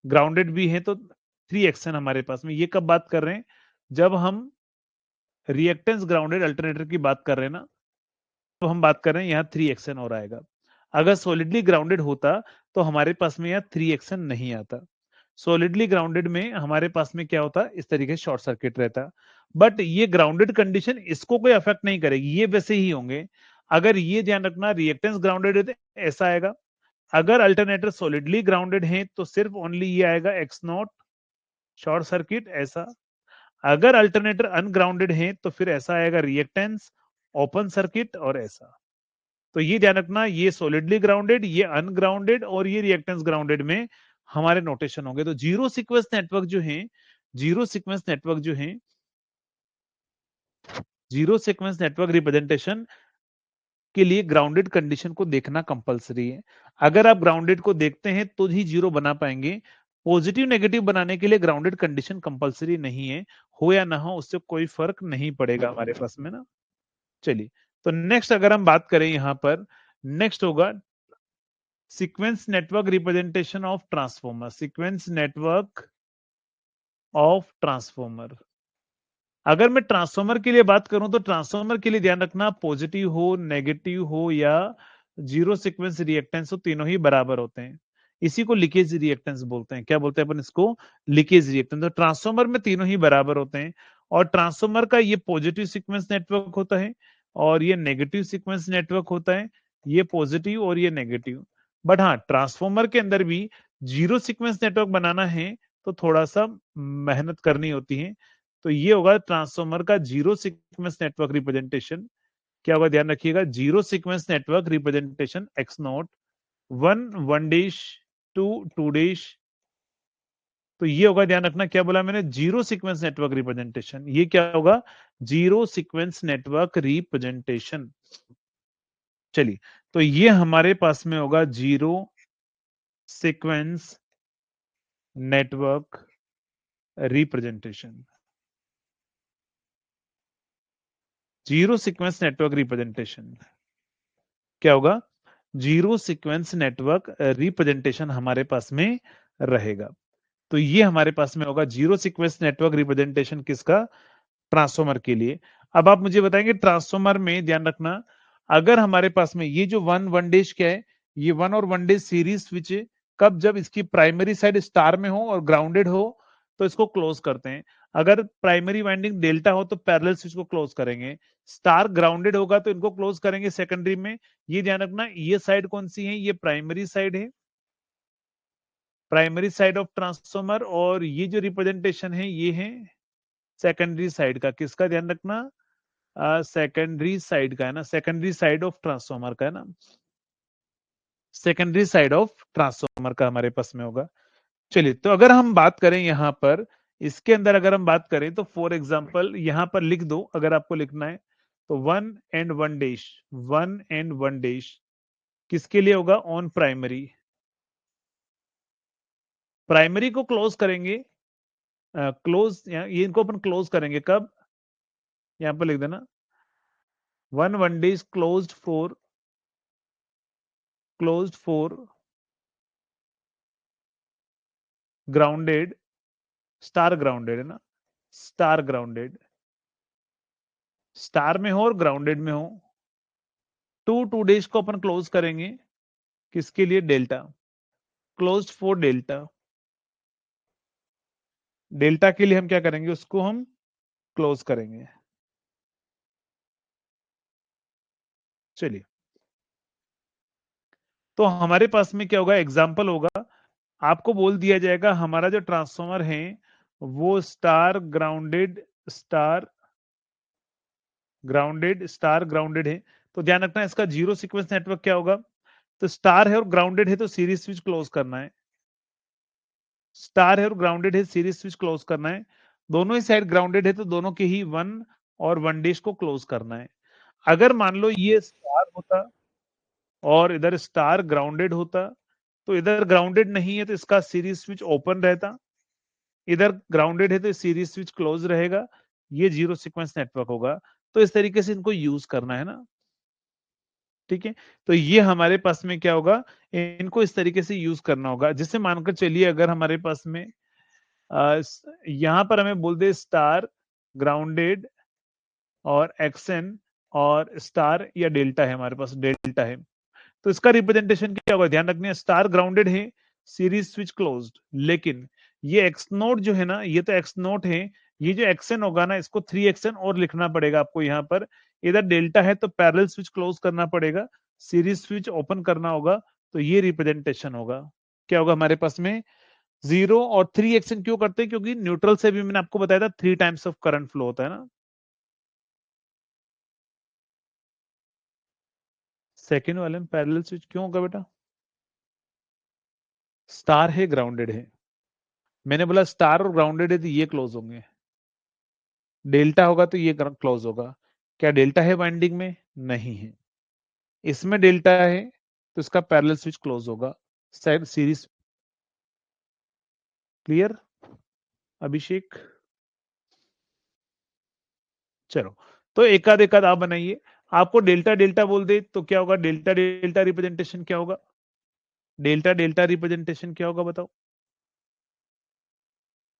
ग्राउंडेड भी है तो 3xn हमारे पास में। ये कब बात कर रहे हैं, जब हम रिएक्टेंस ग्राउंडेड अल्टरनेटर की बात कर रहे हैं ना, तो हम बात कर रहे हैं यहाँ 3xn और आएगा। अगर सॉलिडली ग्राउंडेड होता तो हमारे पास में यहाँ 3xn नहीं आता। सॉलिडली ग्राउंडेड में हमारे पास में क्या होता, इस तरीके से शॉर्ट सर्किट रहता। बट ये ग्राउंडेड कंडीशन इसको कोई अफेक्ट नहीं करेगी, ये वैसे ही होंगे। अगर ये ध्यान रखना, रिएक्टेंस ग्राउंडेड है तो ऐसा आएगा। अगर अल्टरनेटर सॉलिडली ग्राउंडेड है तो सिर्फ ओनली ये आएगा, एक्स नॉट शॉर्ट सर्किट ऐसा। अगर अल्टरनेटर अनग्राउंडेड है तो फिर ऐसा आएगा, रिएक्टेंस ओपन सर्किट और ऐसा। तो ये ध्यान रखना, ये सॉलिडली ग्राउंडेड, ये अनग्राउंडेड, और ये रिएक्टेंस ग्राउंडेड में हमारे नोटेशन होंगे। तो जीरो सीक्वेंस नेटवर्क जो है, जीरो सीक्वेंस नेटवर्क जो है, जीरो सीक्वेंस नेटवर्क रिप्रेजेंटेशन के लिए ग्राउंडेड कंडीशन को देखना कंपलसरी है। अगर आप ग्राउंडेड को देखते हैं तो ही जीरो बना पाएंगे। पॉजिटिव नेगेटिव बनाने के लिए ग्राउंडेड कंडीशन कंपलसरी नहीं है, हो या ना हो उससे कोई फर्क नहीं पड़ेगा हमारे पास में ना। चलिए, तो नेक्स्ट अगर हम बात करें यहां पर, नेक्स्ट होगा sequence network representation of transformer. Sequence network of transformer, अगर मैं ट्रांसफॉर्मर के लिए बात करूं तो ट्रांसफॉर्मर के लिए ध्यान रखना, पॉजिटिव हो नेगेटिव हो या जीरो सीक्वेंस रिएक्टेंस हो, तीनों ही बराबर होते हैं। इसी को लीकेज रिएक्टेंस बोलते हैं। क्या बोलते हैं अपन इसको, लीकेज रिएक्टेंस। तो ट्रांसफॉर्मर में तीनों ही बराबर होते हैं, और ट्रांसफॉर्मर का ये पॉजिटिव सीक्वेंस नेटवर्क होता है और ये नेगेटिव सीक्वेंस नेटवर्क होता है, ये पॉजिटिव और ये नेगेटिव। बट हाँ, ट्रांसफॉर्मर के अंदर भी जीरो सीक्वेंस नेटवर्क बनाना है तो थोड़ा सा मेहनत करनी होती है। तो ये होगा ट्रांसफॉर्मर का जीरो सीक्वेंस नेटवर्क रिप्रेजेंटेशन। क्या होगा, ध्यान रखिएगा, zero sequence network representation X not, one one dash, two two dash. तो ये होगा, ध्यान रखना क्या बोला मैंने, जीरो सीक्वेंस नेटवर्क रिप्रेजेंटेशन। ये क्या होगा, जीरो सीक्वेंस नेटवर्क रिप्रेजेंटेशन। चलिए, तो ये हमारे पास में होगा zero sequence network representation. Zero sequence network representation क्या होगा, जीरो सीक्वेंस नेटवर्क रिप्रेजेंटेशन हमारे पास में रहेगा। तो ये हमारे पास में होगा जीरो सीक्वेंस नेटवर्क रिप्रेजेंटेशन किसका, ट्रांसफॉर्मर के लिए। अब आप मुझे बताएंगे ट्रांसफॉर्मर में ध्यान रखना, अगर हमारे पास में ये जो वन डेश क्या है, ये वन और वन डेश सीरीज स्विच है। कब? जब इसकी प्राइमरी साइड स्टार में हो और ग्राउंडेड हो तो इसको क्लोज करते हैं। अगर प्राइमरी वाइंडिंग डेल्टा हो तो पैरेलल स्विच को क्लोज करेंगे। स्टार ग्राउंडेड होगा तो इनको क्लोज करेंगे सेकेंडरी में। ये ध्यान रखना, ये साइड कौन सी है? ये प्राइमरी साइड है, प्राइमरी साइड ऑफ ट्रांसफॉर्मर। और ये जो रिप्रेजेंटेशन है ये है सेकेंडरी साइड का। किसका ध्यान रखना? सेकेंडरी साइड का है ना, सेकेंडरी साइड ऑफ ट्रांसफॉर्मर का है ना, सेकेंडरी साइड ऑफ ट्रांसफॉर्मर का हमारे पास में होगा। चलिए, तो अगर हम बात करें यहां पर, इसके अंदर अगर हम बात करें तो फॉर एग्जांपल यहां पर लिख दो, अगर आपको लिखना है तो one and one dash, one and one dash किसके लिए होगा? On primary. प्राइमरी को क्लोज करेंगे, क्लोज, ये इनको अपन क्लोज करेंगे कब? यहां पर लिख देना, one one days closed for, closed for grounded, star grounded है ना, स्टार ग्राउंडेड, स्टार में हो और ग्राउंडेड में हो। टू डेज को अपन क्लोज करेंगे किसके लिए? Delta, closed for delta. Delta के लिए हम क्या करेंगे? उसको हम क्लोज करेंगे। चलिए, तो हमारे पास में क्या होगा? एग्जाम्पल होगा, आपको बोल दिया जाएगा हमारा जो ट्रांसफॉर्मर है वो star grounded, star grounded, star grounded है। तो ध्यान रखना इसका जीरो सीक्वेंस नेटवर्क क्या होगा? तो स्टार है और ग्राउंडेड है तो सीरीज स्विच क्लोज करना है। स्टार है और ग्राउंडेड है, सीरीज स्विच क्लोज करना है। दोनों ही साइड ग्राउंडेड है तो दोनों के ही वन और वन डेश को क्लोज करना है। अगर मान लो ये स्टार होता और इधर स्टार ग्राउंडेड होता, तो इधर ग्राउंडेड नहीं है तो इसका सीरीज स्विच ओपन रहता, इधर ग्राउंडेड है तो सीरीज स्विच क्लोज रहेगा। ये जीरो सीक्वेंस नेटवर्क होगा। तो इस तरीके से इनको यूज करना है ना, ठीक है। तो ये हमारे पास में क्या होगा? इनको इस तरीके से यूज करना होगा। जैसे मानकर चलिए अगर हमारे पास में यहां पर हमें बोल दे स्टार ग्राउंडेड और एक्सएन और स्टार या डेल्टा है, हमारे पास डेल्टा है, तो इसका रिप्रेजेंटेशन क्या होगा? ध्यान रखना, स्टार ग्राउंडेड है, सीरीज स्विच क्लोज्ड। लेकिन ये एक्स नोट जो है ना, ये तो एक्स नोट है, ये जो एक्सएन होगा ना, इसको 3xn और लिखना पड़ेगा आपको यहाँ पर। इधर डेल्टा है तो पैरेलल स्विच क्लोज करना पड़ेगा, सीरीज स्विच ओपन करना होगा। तो ये रिप्रेजेंटेशन होगा। क्या होगा हमारे पास में? जीरो और 3xn क्यों करते हैं? क्योंकि न्यूट्रल से भी मैंने आपको बताया था 3 टाइम्स ऑफ करंट फ्लो होता है ना। सेकेंड वाले में पैरेलल स्विच क्यों होगा बेटा? स्टार है, ग्राउंडेड है, मैंने बोला स्टार और ग्राउंडेड है तो ये क्लोज होंगे, डेल्टा होगा तो ये क्लोज होगा। क्या डेल्टा है वाइंडिंग में? नहीं है। इसमें डेल्टा है तो इसका पैरेलल स्विच क्लोज होगा। सीरीज क्लियर अभिषेक? चलो, तो एक आध आप बनाइए। आपको डेल्टा डेल्टा बोल दे तो क्या होगा? डेल्टा डेल्टा रिप्रेजेंटेशन क्या होगा? डेल्टा डेल्टा रिप्रेजेंटेशन क्या होगा बताओ?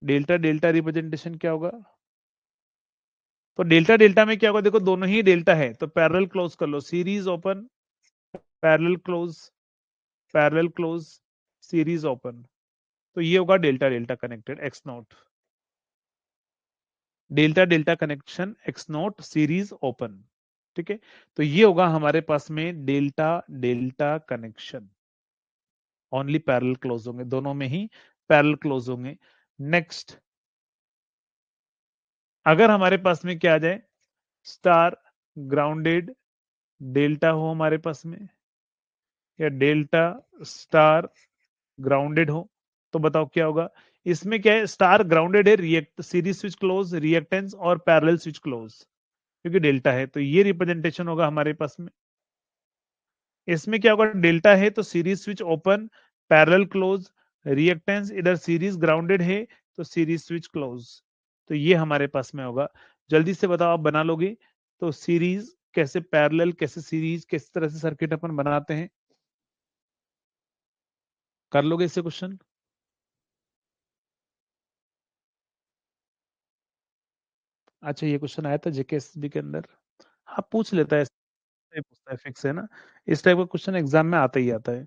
डेल्टा डेल्टा रिप्रेजेंटेशन क्या होगा? तो डेल्टा डेल्टा में क्या होगा? देखो दोनों ही डेल्टा है तो पैरेलल क्लोज कर लो, series open, parallel close, parallel close, series open. तो ये होगा delta delta connected X naught, delta delta connection X naught series open, ठीक है। तो ये होगा हमारे पास में delta delta connection, only parallel close होंगे, दोनों में ही पैरेलल क्लोज होंगे। नेक्स्ट, अगर हमारे पास में क्या आ जाए? स्टार ग्राउंडेड डेल्टा हो हमारे पास में, या डेल्टा स्टार ग्राउंडेड हो, तो बताओ क्या होगा? इसमें क्या है? स्टार ग्राउंडेड है, react series switch close, reactance और पैरेलल स्विच क्लोज, क्योंकि डेल्टा है तो ये रिप्रेजेंटेशन होगा हमारे पास में। इसमें क्या होगा? डेल्टा है तो series switch open, parallel close, reactance इधर सीरीज ग्राउंडेड है तो सीरीज स्विच क्लोज। तो ये हमारे पास में होगा। जल्दी से बताओ, आप बना लोगे? तो सीरीज कैसे, पैरेलल कैसे, सीरीज किस तरह से सर्किट अपन बनाते हैं? कर लोगे इससे क्वेश्चन? अच्छा, ये क्वेश्चन आया था जेकेएसबी के अंदर। हाँ, पूछ लेता है, ऐसे पूछता है, फिक्स है ना। इस टाइप का क्वेश्चन एग्जाम में आता ही आता है,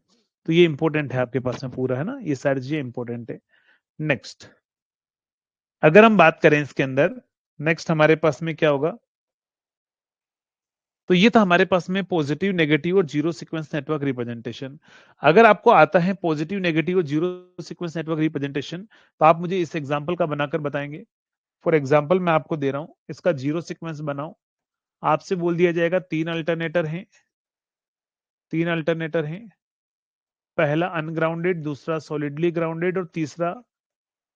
तो ये इंपॉर्टेंट है आपके पास में पूरा, है ना, ये सारी चीजें इंपॉर्टेंट है। नेक्स्ट अगर हम बात करें इसके अंदर, नेक्स्ट हमारे पास में क्या होगा, तो ये था हमारे पास में पॉजिटिव, नेगेटिव और जीरो सीक्वेंस नेटवर्क रिप्रेजेंटेशन। अगर आपको आता है पॉजिटिव, नेगेटिव और जीरो सीक्वेंस नेटवर्क रिप्रेजेंटेशन, तो आप मुझे इस एग्जांपल का बनाकर बताएंगे। फॉर एग्जांपल मैं आपको दे रहा हूं, इसका जीरो सीक्वेंस बनाओ। आपसे बोल दिया जाएगा तीन अल्टरनेटर हैं, तीन अल्टरनेटर हैं, पहला अनग्राउंडेड, दूसरा सॉलिडली ग्राउंडेड और तीसरा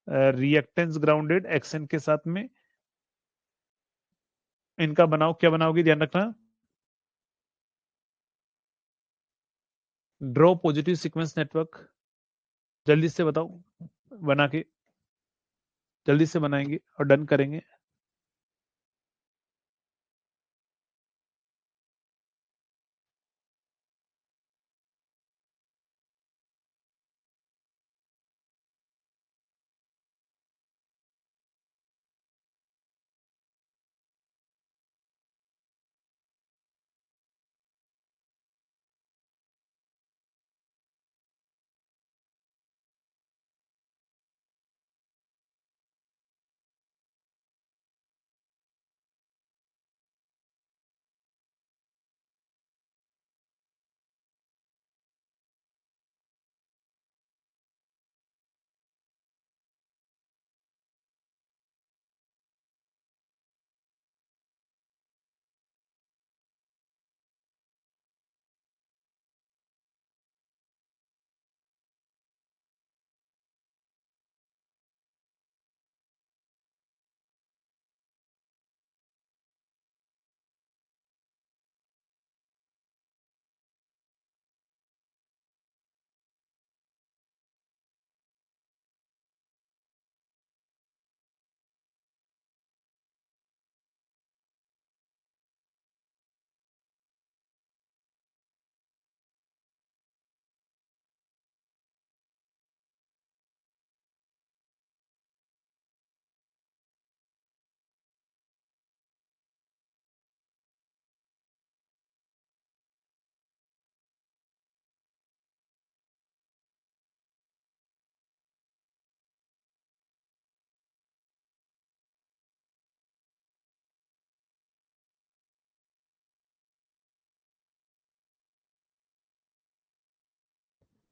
रिएक्टेंस ग्राउंडेड एक्सन के साथ में। इनका बनाओ, क्या बनाओगे ध्यान रखना। ड्रॉ पॉजिटिव सीक्वेंस नेटवर्क, जल्दी से बताओ, बना के जल्दी से बनाएंगे और डन करेंगे।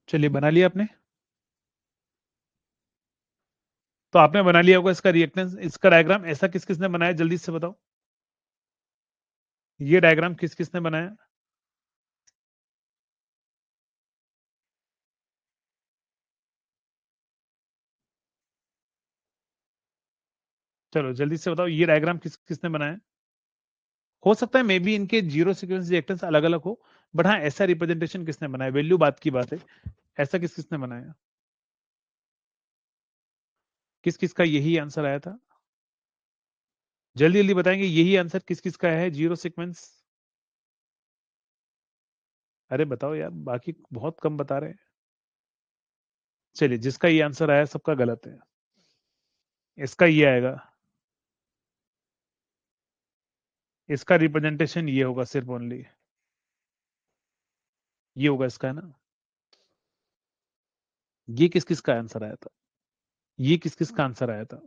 चलिए, बना लिया आपने, तो आपने बना लिया होगा इसका रिएक्टेंस, इसका डायग्राम। ऐसा किस किसने बनाया, जल्दी से बताओ। ये डायग्राम किस किसने बनाया। चलो जल्दी से बताओ, ये डायग्राम किस किसने बनाया। हो सकता है मे बी इनके जीरो सीक्वेंस रिएक्टेंस अलग अलग हो, बट हाँ, ऐसा रिप्रेजेंटेशन किसने बनाया, वैल्यू बात की बात है। ऐसा किस किसने बनाया, किस किस का यही आंसर आया था। जल्दी जल्दी बताएंगे, यही आंसर किस किस का है, जीरो सीक्वेंस। अरे बताओ यार, बाकी बहुत कम बता रहे हैं। चलिए, जिसका ये आंसर आया सबका गलत है, इसका ये आएगा, इसका रिप्रेजेंटेशन ये होगा, सिर्फ ओनली ये होगा इसका, है ना। ये किस किस का आंसर आया था, ये किस किस का आंसर आया था।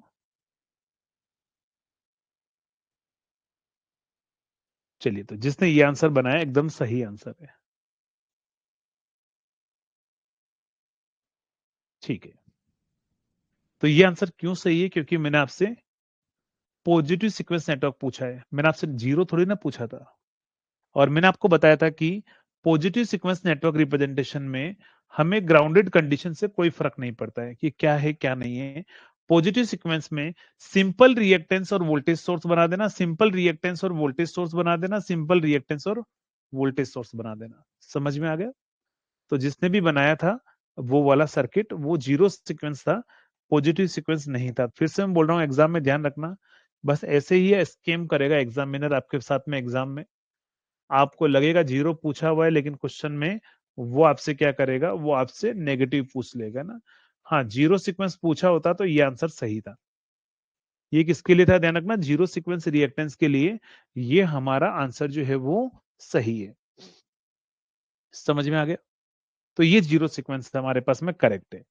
चलिए, तो जिसने ये आंसर बनाया एकदम सही आंसर है, ठीक है। तो ये आंसर क्यों सही है, क्योंकि मैंने आपसे पॉजिटिव सीक्वेंस नेटवर्क पूछा है, मैंने आपसे जीरो थोड़ी ना पूछा था। और मैंने आपको बताया था कि पॉजिटिव सीक्वेंस नेटवर्क रिप्रेजेंटेशन में हमें ग्राउंडेड कंडीशन से कोई फर्क नहीं पड़ता है कि क्या है क्या नहीं है। पॉजिटिव सीक्वेंस में सिंपल रिएक्टेंस और वोल्टेज सोर्स बना देना, सिंपल रिएक्टेंस और वोल्टेज सोर्स बना देना, सिंपल रिएक्टेंस और वोल्टेज सोर्स बना देना। समझ में आ गया। तो जिसने भी बनाया था वो वाला सर्किट, वो जीरो सीक्वेंस था, पॉजिटिव सीक्वेंस नहीं था। फिर से मैं बोल रहा हूँ, एग्जाम में ध्यान रखना, बस ऐसे ही स्केम करेगा एग्जामिनर आपके साथ में एग्जाम में। आपको लगेगा जीरो पूछा हुआ है, लेकिन क्वेश्चन में वो आपसे क्या करेगा, वो आपसे नेगेटिव पूछ लेगा ना। हाँ, जीरो सीक्वेंस पूछा होता तो ये आंसर सही था। ये किसके लिए था ध्यान रखना, जीरो सीक्वेंस रिएक्टेंस के लिए। ये हमारा आंसर जो है वो सही है। समझ में आ गया? तो ये जीरो सीक्वेंस हमारे पास में करेक्ट है।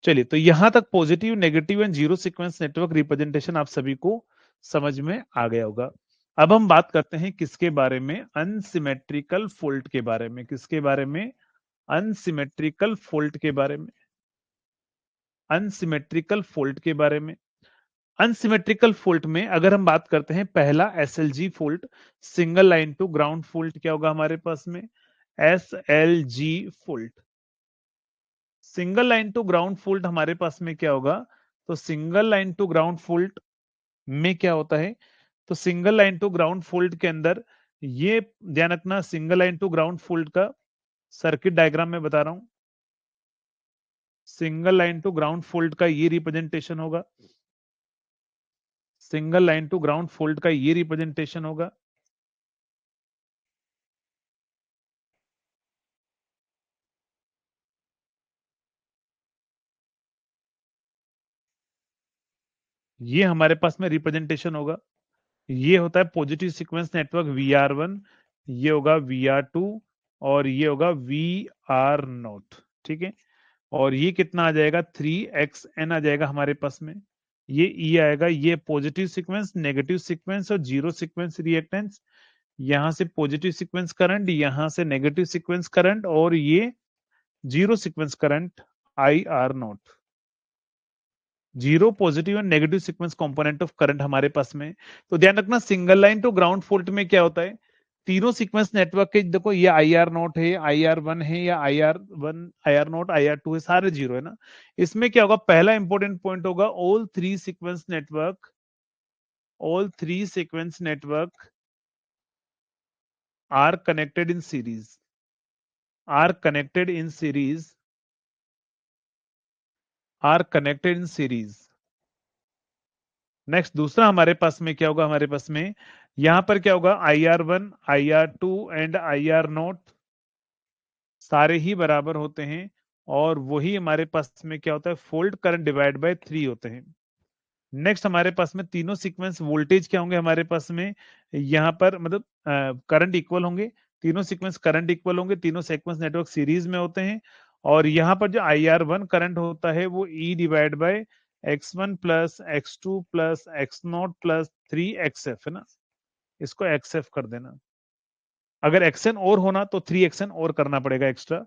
चलिए, तो यहां तक positive, negative and zero sequence network representation आप सभी को समझ में आ गया होगा। अब हम बात करते हैं किसके बारे में, अनसिमेट्रिकल फॉल्ट के बारे में। किसके बारे में? अनसिमेट्रिकल फॉल्ट के बारे में। अनसिमेट्रिकल फॉल्ट के बारे में। अनसिमेट्रिकल फॉल्ट में अगर हम बात करते हैं, पहला SLG fault, single line to ground fault, क्या होगा हमारे पास में? SLG fault. Single line to ground fault हमारे पास में क्या होगा? तो single line to ground fault में क्या होता है? तो single line to ground fault के अंदर, ये ध्यान रखना, single line to ground fault का सर्किट डायग्राम में बता रहा हूं। Single line to ground fault का ये रिप्रेजेंटेशन होगा। Single line to ground fault का ये रिप्रेजेंटेशन होगा। ये हमारे पास में रिप्रेजेंटेशन होगा। ये होता है पॉजिटिव सीक्वेंस नेटवर्क Vr1, ये होगा Vr2, और ये होगा Vr0। ठीक है, और ये कितना आ जाएगा? 3xn आ जाएगा हमारे पास में। ये ई आएगा, ये पॉजिटिव सीक्वेंस, नेगेटिव सीक्वेंस और जीरो सीक्वेंस रिएक्टेंस। यहां से पॉजिटिव सीक्वेंस करंट, यहां से नेगेटिव सीक्वेंस करंट, और ये zero sequence current IR0। Zero positive and negative sequence component of current हमारे पास में। तो ध्यान रखना, single line to ground fault में क्या होता है? तीनों सीक्वेंस नेटवर्क के, देखो ये IR0 है, IR1 है, या IR1, IR0, IR2 है, सारे जीरो है ना। इसमें क्या होगा? पहला इंपॉर्टेंट पॉइंट होगा, all three sequence network are connected in series, are connected in series, are connected in series. Next, दूसरा हमारे पास में क्या होगा? हमारे पास में यहां पर क्या होगा? IR1, IR2 एंड IR0 सारे ही बराबर होते हैं, और वही हमारे पास में क्या होता है? फोल्ड करंट डिवाइड बाय 3 होते हैं। नेक्स्ट, हमारे पास में तीनों सीक्वेंस वोल्टेज क्या होंगे हमारे पास में? यहाँ पर मतलब करंट इक्वल होंगे। तीनों सीक्वेंस करंट इक्वल होंगे, तीनों सीक्वेंस नेटवर्क सीरीज में होते हैं। और यहाँ पर जो IR1 करंट होता है वो E divide by x1 plus x2 plus x0 plus 3xf है ना। इसको xf कर देना। अगर xn और होना तो 3xn और करना पड़ेगा एक्स्ट्रा।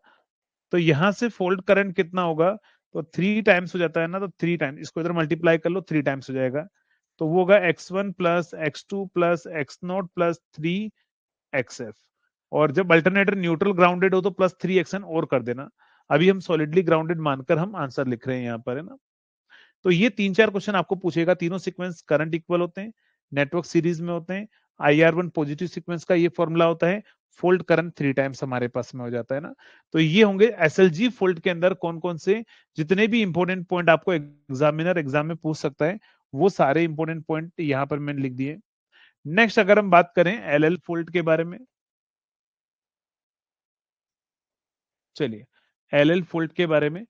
तो यहां से फोल्ड करंट कितना होगा? तो 3 टाइम्स हो जाता है ना, तो 3 टाइम्स, इसको इधर मल्टीप्लाई कर लो, 3 टाइम्स हो जाएगा। तो वो होगा x1 plus x2 plus x0 plus 3xf। और जब अल्टरनेटर न्यूट्रल ग्राउंडेड हो तो प्लस 3xn और कर देना। अभी हम सॉलिडली ग्राउंडेड मानकर हम आंसर लिख रहे हैं यहाँ पर, है ना। तो ये 3-4 क्वेश्चन आपको पूछेगा। तीनों सीक्वेंस करंट इक्वल होते हैं, नेटवर्क सीरीज में होते हैं। IR1 पॉजिटिव सीक्वेंस का ये फॉर्मूला होता है, फोल्ड करंट 3 टाइम्स हमारे पास में हो जाता है ना। तो ये होंगे एसएलजी फोल्ड के अंदर कौन कौन से, जितने भी इंपॉर्टेंट पॉइंट आपको एग्जामिनर एग्जाम में पूछ सकता है, वो सारे इंपॉर्टेंट पॉइंट यहाँ पर मैंने लिख दिए। नेक्स्ट, अगर हम बात करें LL फोल्ड के बारे में, चलिए LL फोल्ड के बारे में,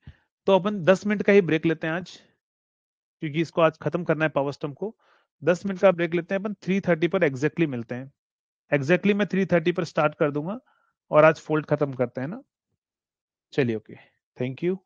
तो अपन 10 मिनट का ही ब्रेक लेते हैं आज, क्योंकि इसको आज खत्म करना है पावर स्टम्प को। 10 मिनट का ब्रेक लेते हैं अपन, 3:30 पर एग्जैक्टली मिलते हैं। एग्जैक्टली मैं 3:30 पर स्टार्ट कर दूंगा, और आज फोल्ड खत्म करते हैं ना। चलिए, ओके, थैंक यू।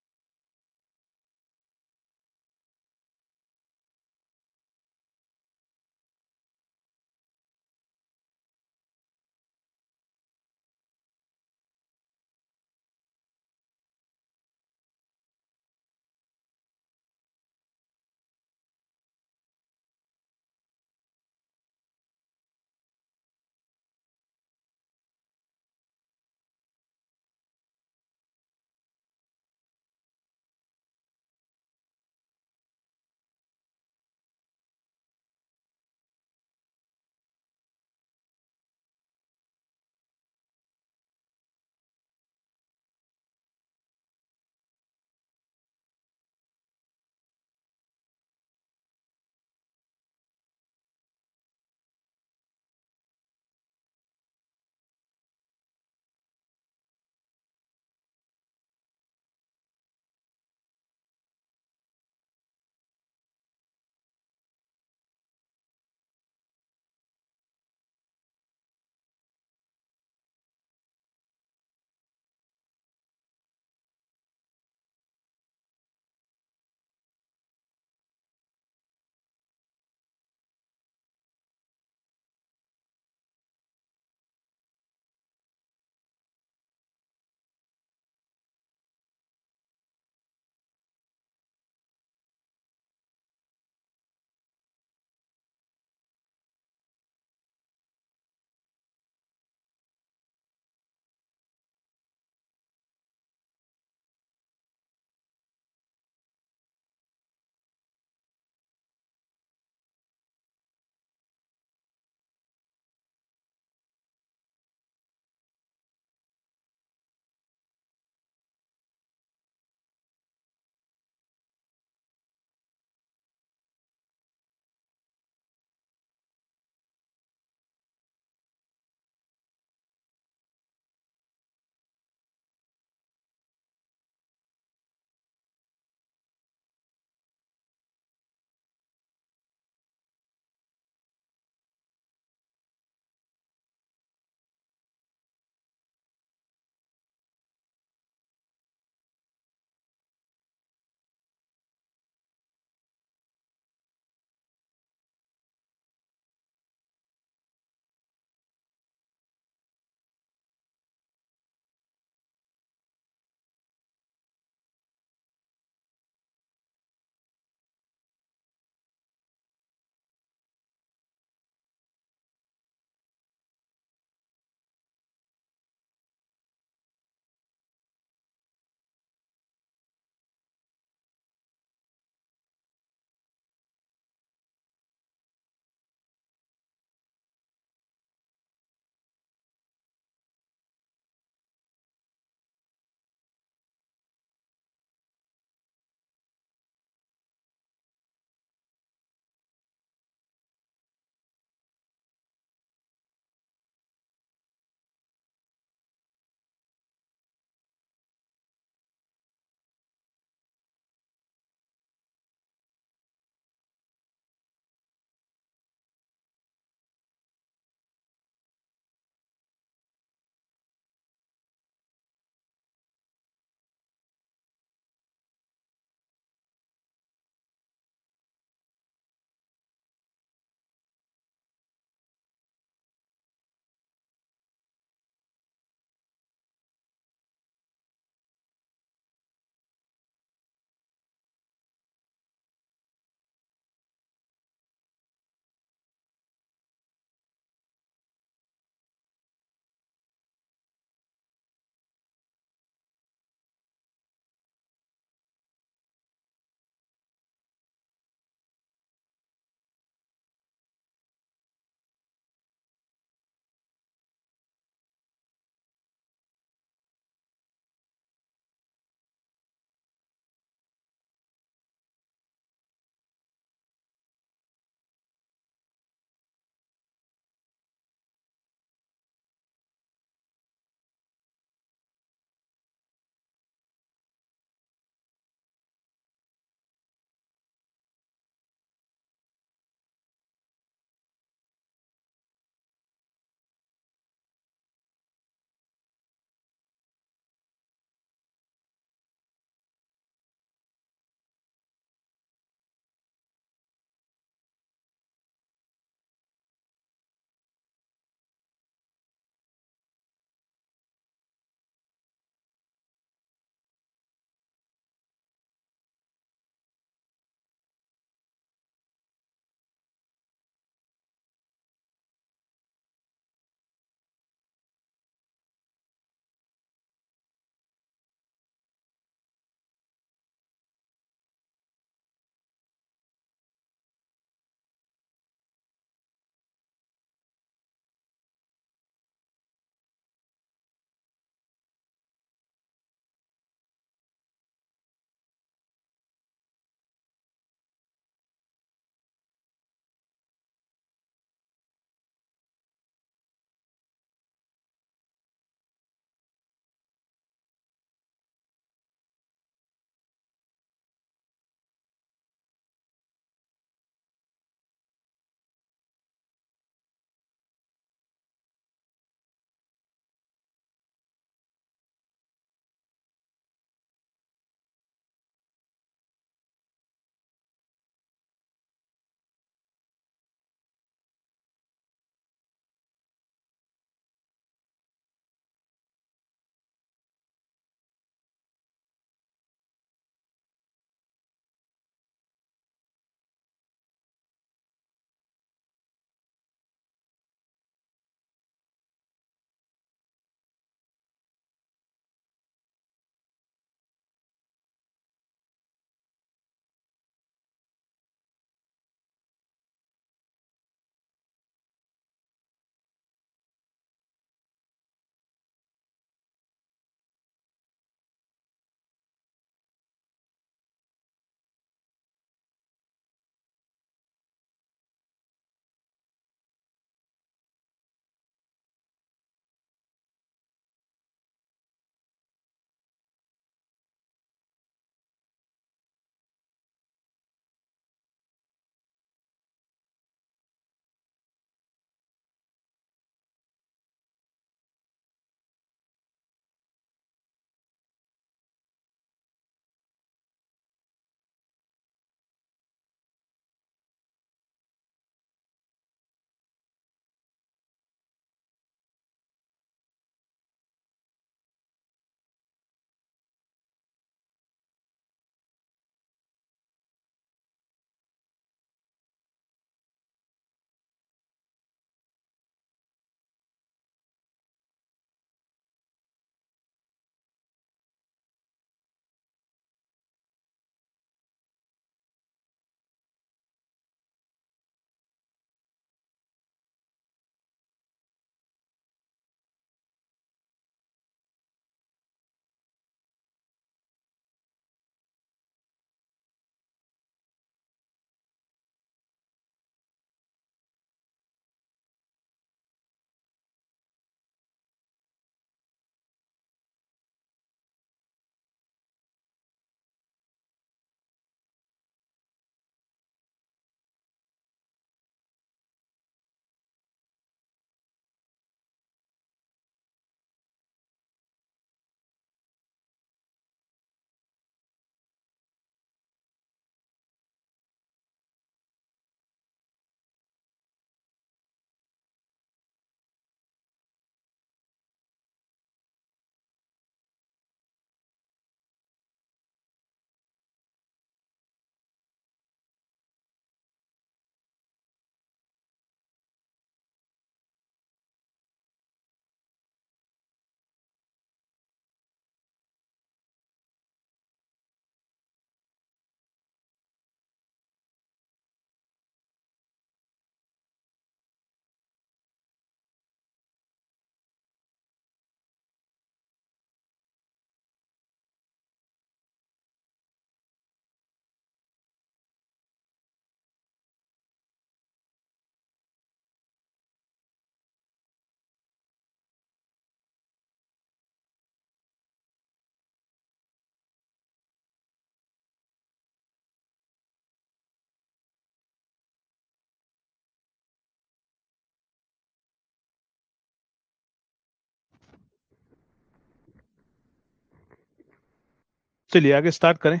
चलिए आगे स्टार्ट करें,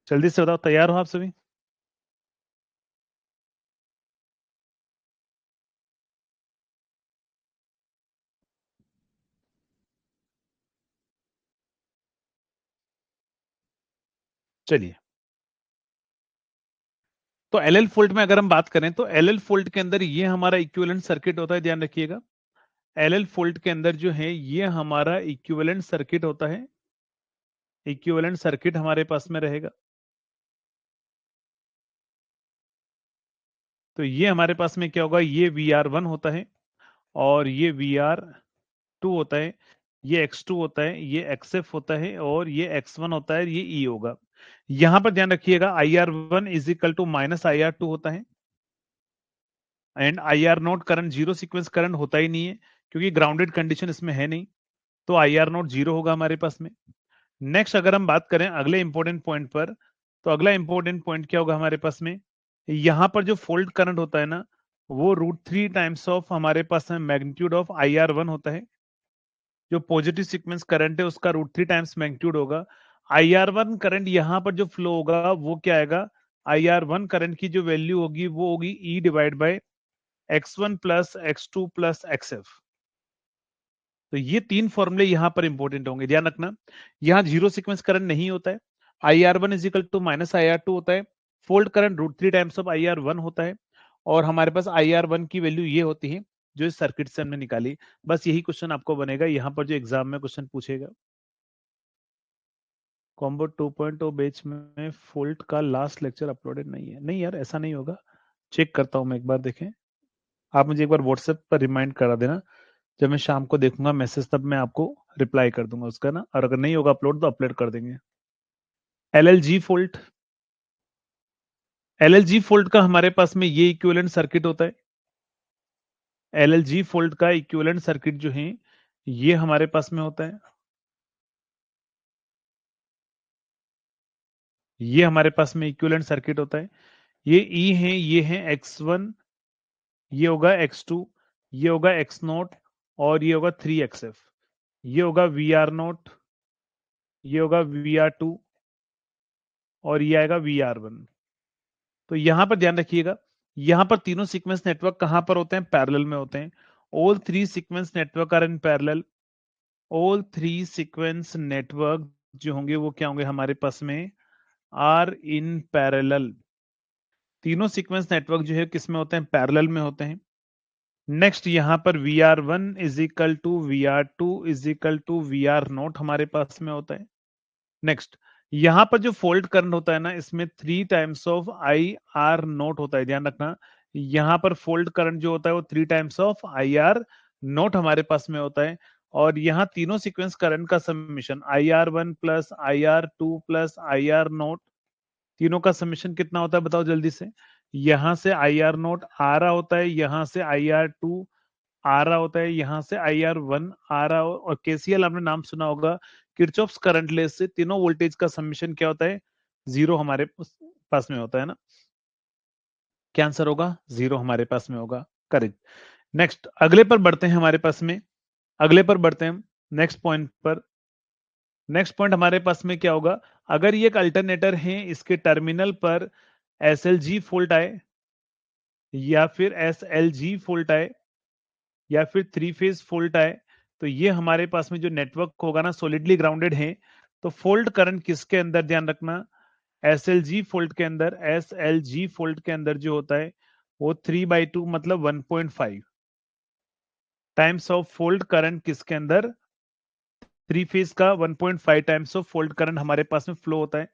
जल्दी से बताओ, तैयार हो आप सभी? चलिए, तो एलएल फोल्ट में अगर हम बात करें तो एलएल फोल्ट के अंदर ये हमारा इक्विवेलेंट सर्किट होता है, ध्यान रखिएगा। एलएल फोल्ट के अंदर जो है ये हमारा इक्विवेलेंट सर्किट होता है, इक्विवेलेंट सर्किट हमारे पास में रहेगा। तो ये हमारे पास में क्या होगा, ये VR1 होता है और ये VR2 होता है, ये X2 होता है, ये XF होता है और ये X1 होता है, ये E होगा। यहां पर ध्यान रखिएगा IR1 is equal to minus IR2 होता है and IR0 current zero sequence current होता ही नहीं है क्योंकि ग्राउंडेड कंडीशन इसमें है नहीं, तो IR0 जीरो होगा हमारे पास में। नेक्स्ट अगर हम बात करें अगले इंपॉर्टेंट पॉइंट पर, तो अगला इंपॉर्टेंट पॉइंट क्या होगा हमारे पास में, यहां पर जो फोल्ड करंट होता है ना, वो √3 टाइम्स ऑफ हमारे पास में मैग्नीट्यूड ऑफ IR1 होता है। जो पॉजिटिव सीक्वेंस करंट है उसका √3 टाइम्स मैग्नीट्यूड होगा। IR1 करंट यहां पर जो फ्लो होगा वो क्या आएगा, IR1 करंट की जो वैल्यू होगी वो होगी E divide by X1 plus X2 plus XF। तो ये तीन फॉर्मूले यहां पर इंपॉर्टेंट होंगे, ध्यान रखना। यहां जीरो सीक्वेंस करंट नहीं होता है, IR1 is equal to minus IR2 होता है, fold current √3 times of IR1 होता है और हमारे पास IR1 की वैल्यू ये होती है जो इस सर्किट से हमने निकाली। बस यही क्वेश्चन आपको बनेगा यहां पर जो एग्जाम में क्वेश्चन पूछेगा। कॉम्बो 2.0 बैच में फोल्ट का लास्ट लेक्चर अपलोडेड नहीं है, नहीं यार ऐसा नहीं होगा, चेक करता हूं मैं एक बार, देखें आप मुझे एक बार व्हाट्सएप पर रिमाइंड करा देना, जब मैं शाम को देखूंगा मैसेज तब मैं आपको रिप्लाई कर दूंगा उसका ना, और अगर नहीं होगा अपलोड तो अपलोड कर देंगे। LLG फोल्ट, LLG फोल्ट का हमारे पास में ये इक्विवेलेंट सर्किट होता है। LLG फोल्ट का इक्विवेलेंट सर्किट जो है ये हमारे पास में होता है, ये हमारे पास में इक्विवेलेंट सर्किट होता है। ये E है, ये है X1, ये होगा X2, ये होगा X0 और ये होगा 3XF, ये होगा VR0, ये होगा VR2 और ये आएगा VR1। तो यहां पर ध्यान रखिएगा, यहां पर तीनों सीक्वेंस नेटवर्क कहां पर होते हैं, पैरेलल में होते हैं। All three sequence network are in parallel, all three sequence network जो होंगे वो क्या होंगे हमारे पास में, आर इन पैरेलल। तीनों सीक्वेंस नेटवर्क जो है किस में होते हैं, पैरेलल में होते हैं। नेक्स्ट यहां पर VR1 is equal to VR2 is equal to VR0 हमारे पास में होता है। नेक्स्ट यहां पर जो फोल्ड करंट होता है ना, इसमें 3 टाइम्स ऑफ IR0 होता है, ध्यान रखना। यहां पर फोल्ड करंट जो होता है वो 3 टाइम्स ऑफ IR0 हमारे पास में होता है। और यहाँ तीनों सीक्वेंस करंट का summation IR1 plus IR2 plus IR0, तीनों का समीशन कितना होता है बताओ जल्दी से। यहां से IR0 आ रहा होता है, यहां से IR2 आ रहा होता है, यहां से IR1 आ रहा हो, और KCL आपने नाम सुना होगा, किरचॉफ्स करंट लॉ से तीनों वोल्टेज का समीशन क्या होता है, जीरो हमारे पास में होता है ना। क्या आंसर होगा, जीरो हमारे पास में होगा, करेक्ट। नेक्स्ट अगले पर बढ़ते हैं हमारे पास में, अगले पर बढ़ते हैं नेक्स्ट पॉइंट पर। नेक्स्ट पॉइंट हमारे पास में क्या होगा, अगर ये एक अल्टरनेटर है, इसके टर्मिनल पर SLG फोल्ट आए या फिर SLG फोल्ट आए या फिर थ्री फेज फोल्ट आए, तो ये हमारे पास में जो नेटवर्क होगा ना सॉलिडली ग्राउंडेड है, तो फोल्ट करंट किसके अंदर, ध्यान रखना, SLG फोल्ट के अंदर, SLG फोल्ट के अंदर जो होता है वो 3/2 मतलब 1.5 टाइम्स ऑफ फोल्ट करंट किसके अंदर, थ्री फेज का 1.5 टाइम्स ऑफ फोल्ट करंट हमारे पास में फ्लो होता है।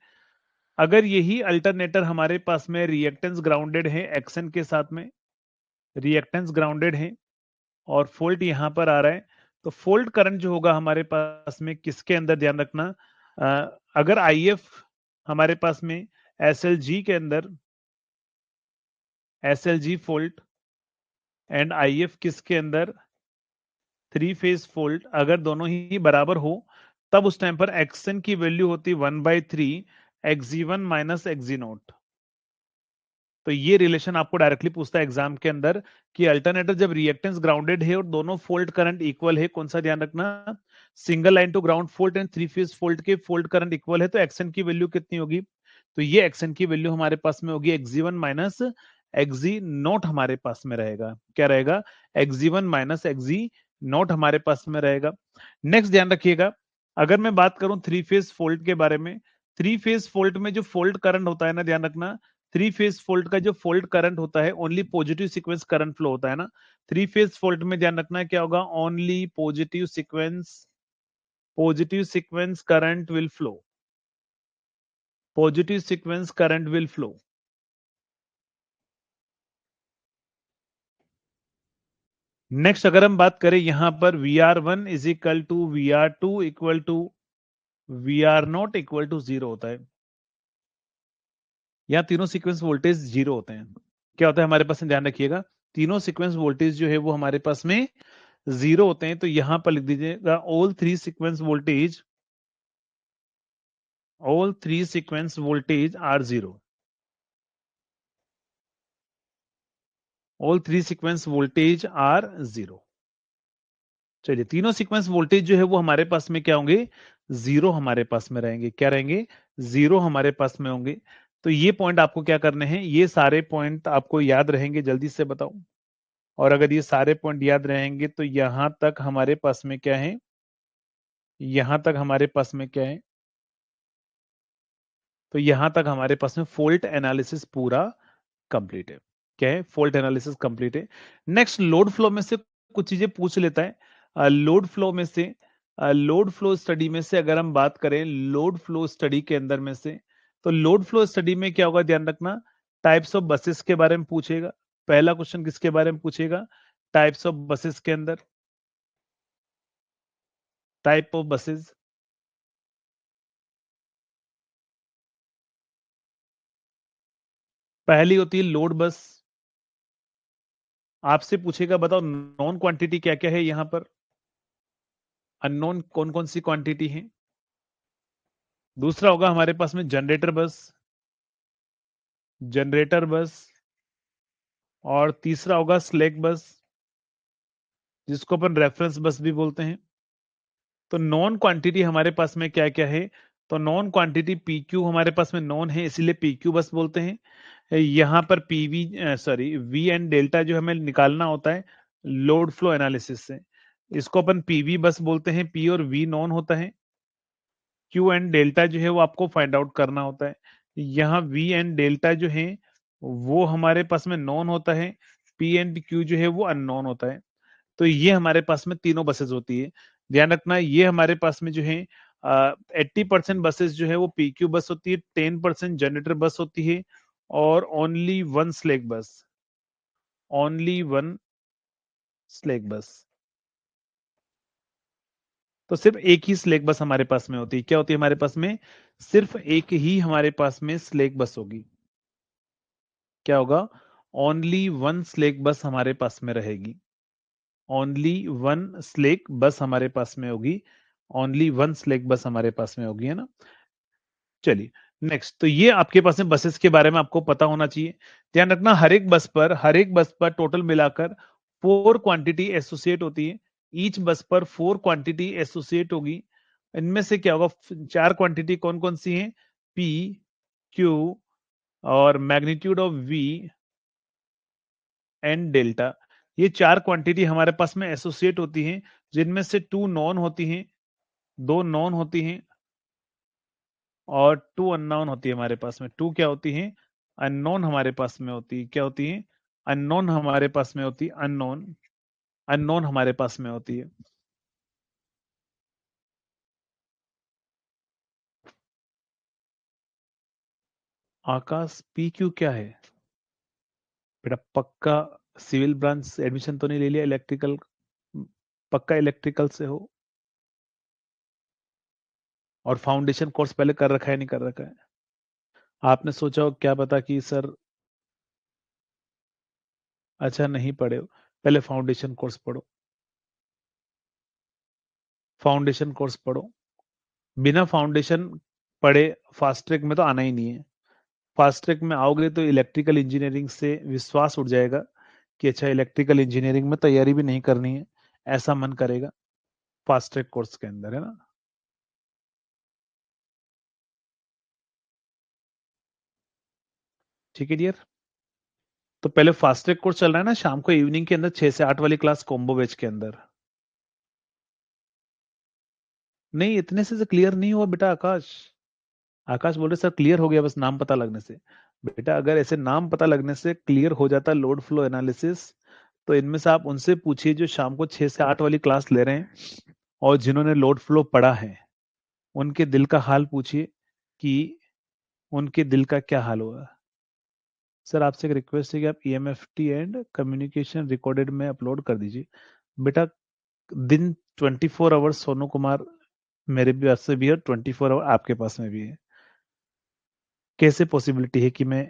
अगर यही अल्टरनेटर हमारे पास में रिएक्टेंस ग्राउंडेड है एक्सन के साथ में, रिएक्टेंस ग्राउंडेड है और फोल्ट यहां पर आ रहा है, तो फोल्ट करंट जो होगा हमारे पास में किसके अंदर, ध्यान रखना, अगर IF हमारे पास में SLG के अंदर, SLG फोल्ट एंड IF किसके अंदर, थ्री फेज फोल्ट, अगर दोनों ही बराबर हो तब उस टाइम पर एक्सन की वैल्यू होती 1/3 Xg1 माइनस Xg0। तो ये रिलेशन आपको डायरेक्टली पूछता है एग्जाम के अंदर कि अल्टरनेटर जब रिएक्टेंस ग्राउंडेड है और दोनों फोल्ड करंट इक्वल है, कौन सा ध्यान रखना, single line to ground fault and three phase fault के फोल्ड करंट इक्वल है, तो एक्सएन की वैल्यू कितनी होगी, तो ये एक्सएन की वैल्यू हमारे पास में होगी एक्जी1 माइनस एक्जी नॉट हमारे पास में रहेगा, क्या रहेगा, एक्जी1 माइनस एक्जी नॉट हमारे पास में रहेगा। नेक्स्ट ध्यान रखिएगा, अगर मैं बात करूं थ्री फेज फोल्ड के बारे में, थ्री फेज फोल्ड में जो फोल्ड करंट होता है ना, ध्यान रखना, थ्री फेज फोल्ड का जो फोल्ड करंट होता है only positive sequence current flow होता है ना, थ्री फेज फोल्ड में ध्यान रखना क्या होगा, only positive sequence current will flow, positive sequence current will flow. Next अगर हम बात करें यहां पर VR1 is equal to VR2 equal to VR0 equal to 0 होता है, यहाँ तीनों सीक्वेंस वोल्टेज जीरो होते हैं, क्या होता है हमारे पास में, ध्यान रखिएगा, तीनों सीक्वेंस वोल्टेज जो है वो हमारे पास में जीरो होते हैं, तो यहां पर लिख दीजिएगा all three sequence voltage are zero, all three sequence voltage are zero. चलिए तीनों सीक्वेंस वोल्टेज जो है वो हमारे पास में क्या होंगे, जीरो हमारे पास में रहेंगे, क्या रहेंगे, जीरो हमारे पास में होंगे। तो ये पॉइंट आपको क्या करने हैं, ये सारे पॉइंट आपको याद रहेंगे, जल्दी से बताओ, और अगर ये सारे पॉइंट याद रहेंगे तो यहां तक हमारे पास में क्या है, यहां तक हमारे पास में क्या है, तो यहां तक हमारे पास में फोल्ट एनालिसिस पूरा कंप्लीट है, क्या है, फोल्ट एनालिसिस कंप्लीट है। नेक्स्ट लोड फ्लो में से कुछ चीजें पूछ लेता है, लोड फ्लो में से, लोड फ्लो स्टडी में से अगर हम बात करें, लोड फ्लो स्टडी के अंदर में से, तो लोड फ्लो स्टडी में क्या होगा, ध्यान रखना, टाइप्स ऑफ बसेस के बारे में पूछेगा, पहला क्वेश्चन किसके बारे में पूछेगा, टाइप्स ऑफ बसेस के अंदर, टाइप ऑफ बसेस, पहली होती है लोड बस, आपसे पूछेगा बताओ नॉन क्वांटिटी क्या क्या है यहां पर, अननोन कौन कौन सी क्वांटिटी है, दूसरा होगा हमारे पास में जनरेटर बस, जनरेटर बस, और तीसरा होगा स्लैक बस, जिसको अपन रेफरेंस बस भी बोलते हैं। तो नॉन क्वांटिटी हमारे पास में क्या क्या है, तो नॉन क्वांटिटी PQ हमारे पास में नॉन है, इसीलिए PQ बस बोलते हैं। यहां पर PV sorry V and delta जो हमें निकालना होता है लोड फ्लो एनालिसिस से, इसको अपन पीवी बस बोलते हैं, पी और वी नॉन होता है, क्यू एंड डेल्टा जो है वो आपको फाइंड आउट करना होता है, यहाँ वी एंड डेल्टा जो है वो हमारे पास में नॉन होता है, पी एंड क्यू जो है वो अननोन होता है। तो ये हमारे पास में तीनों बसेस होती है, ध्यान रखना, ये हमारे पास में जो है 80% बसेस जो है वो PQ बस होती है, 10% जनरेटर बस होती है, और ओनली वन स्लेक बस, तो सिर्फ एक ही स्लेक बस हमारे पास में होती है, क्या होती है हमारे पास में, सिर्फ एक ही हमारे पास में स्लेक बस होगी, क्या होगा, ओनली वन स्लेक बस हमारे पास में रहेगी, ओनली वन स्लेक बस हमारे पास में होगी, ओनली वन स्लेक बस हमारे पास में होगी, है ना। चलिए नेक्स्ट, तो ये आपके पास में बसेस के बारे में आपको पता होना चाहिए, ध्यान रखना हर एक बस पर टोटल मिलाकर फोर क्वांटिटी एसोसिएट होती है, ईच बस पर फोर क्वांटिटी एसोसिएट होगी, इनमें से क्या होगा, चार क्वांटिटी कौन कौन सी हैं, P, Q और magnitude of V and delta, ये चार क्वांटिटी हमारे पास में एसोसिएट होती हैं, जिनमें से टू नॉन होती हैं, दो नॉन होती हैं, और टू अननोन होती है हमारे पास में, टू क्या होती है, अननोन हमारे पास में होती है, क्या होती है, अननोन हमारे पास में होती है, अननोन, अननोन हमारे पास में होती है। आकाश PQ क्या है बेटा, पक्का सिविल ब्रांच से एडमिशन तो नहीं ले लिया, इलेक्ट्रिकल, पक्का इलेक्ट्रिकल से हो, और फाउंडेशन कोर्स पहले कर रखा है नहीं कर रखा है, आपने सोचा हो क्या पता कि सर, अच्छा नहीं पढ़े हो, पहले फाउंडेशन कोर्स पढ़ो, फाउंडेशन कोर्स पढ़ो, बिना फाउंडेशन पढ़े फास्ट ट्रैक में तो आना ही नहीं है, फास्ट ट्रैक में आओगे तो इलेक्ट्रिकल इंजीनियरिंग से विश्वास उठ जाएगा कि अच्छा इलेक्ट्रिकल इंजीनियरिंग में तैयारी भी नहीं करनी है, ऐसा मन करेगा फास्ट ट्रैक कोर्स के अंदर, है ना। ठीक है डियर। तो पहले फास्ट ट्रैक कोर्स चल रहा है ना शाम को इवनिंग के अंदर 6 से 8 वाली क्लास कॉम्बो बैच के अंदर। नहीं इतने से क्लियर नहीं हुआ बेटा आकाश। आकाश बोल रहे सर क्लियर हो गया बस नाम पता लगने से। बेटा अगर ऐसे नाम पता लगने से क्लियर हो जाता लोड फ्लो एनालिसिस, तो इनमें से आप उनसे पूछिए जो शाम को 6 से 8 वाली क्लास ले रहे हैं और जिन्होंने लोड फ्लो पढ़ा है, उनके दिल का हाल पूछिए कि उनके दिल का क्या हाल हुआ। सर आपसे एक रिक्वेस्ट है कि आप ईएमएफटी एंड कम्युनिकेशन रिकॉर्डेड में अपलोड कर दीजिए। बेटा दिन 24 आवर्स सोनू कुमार मेरे भी पास से भी है, 24 आवर आपके पास में भी है। कैसे पॉसिबिलिटी है कि मैं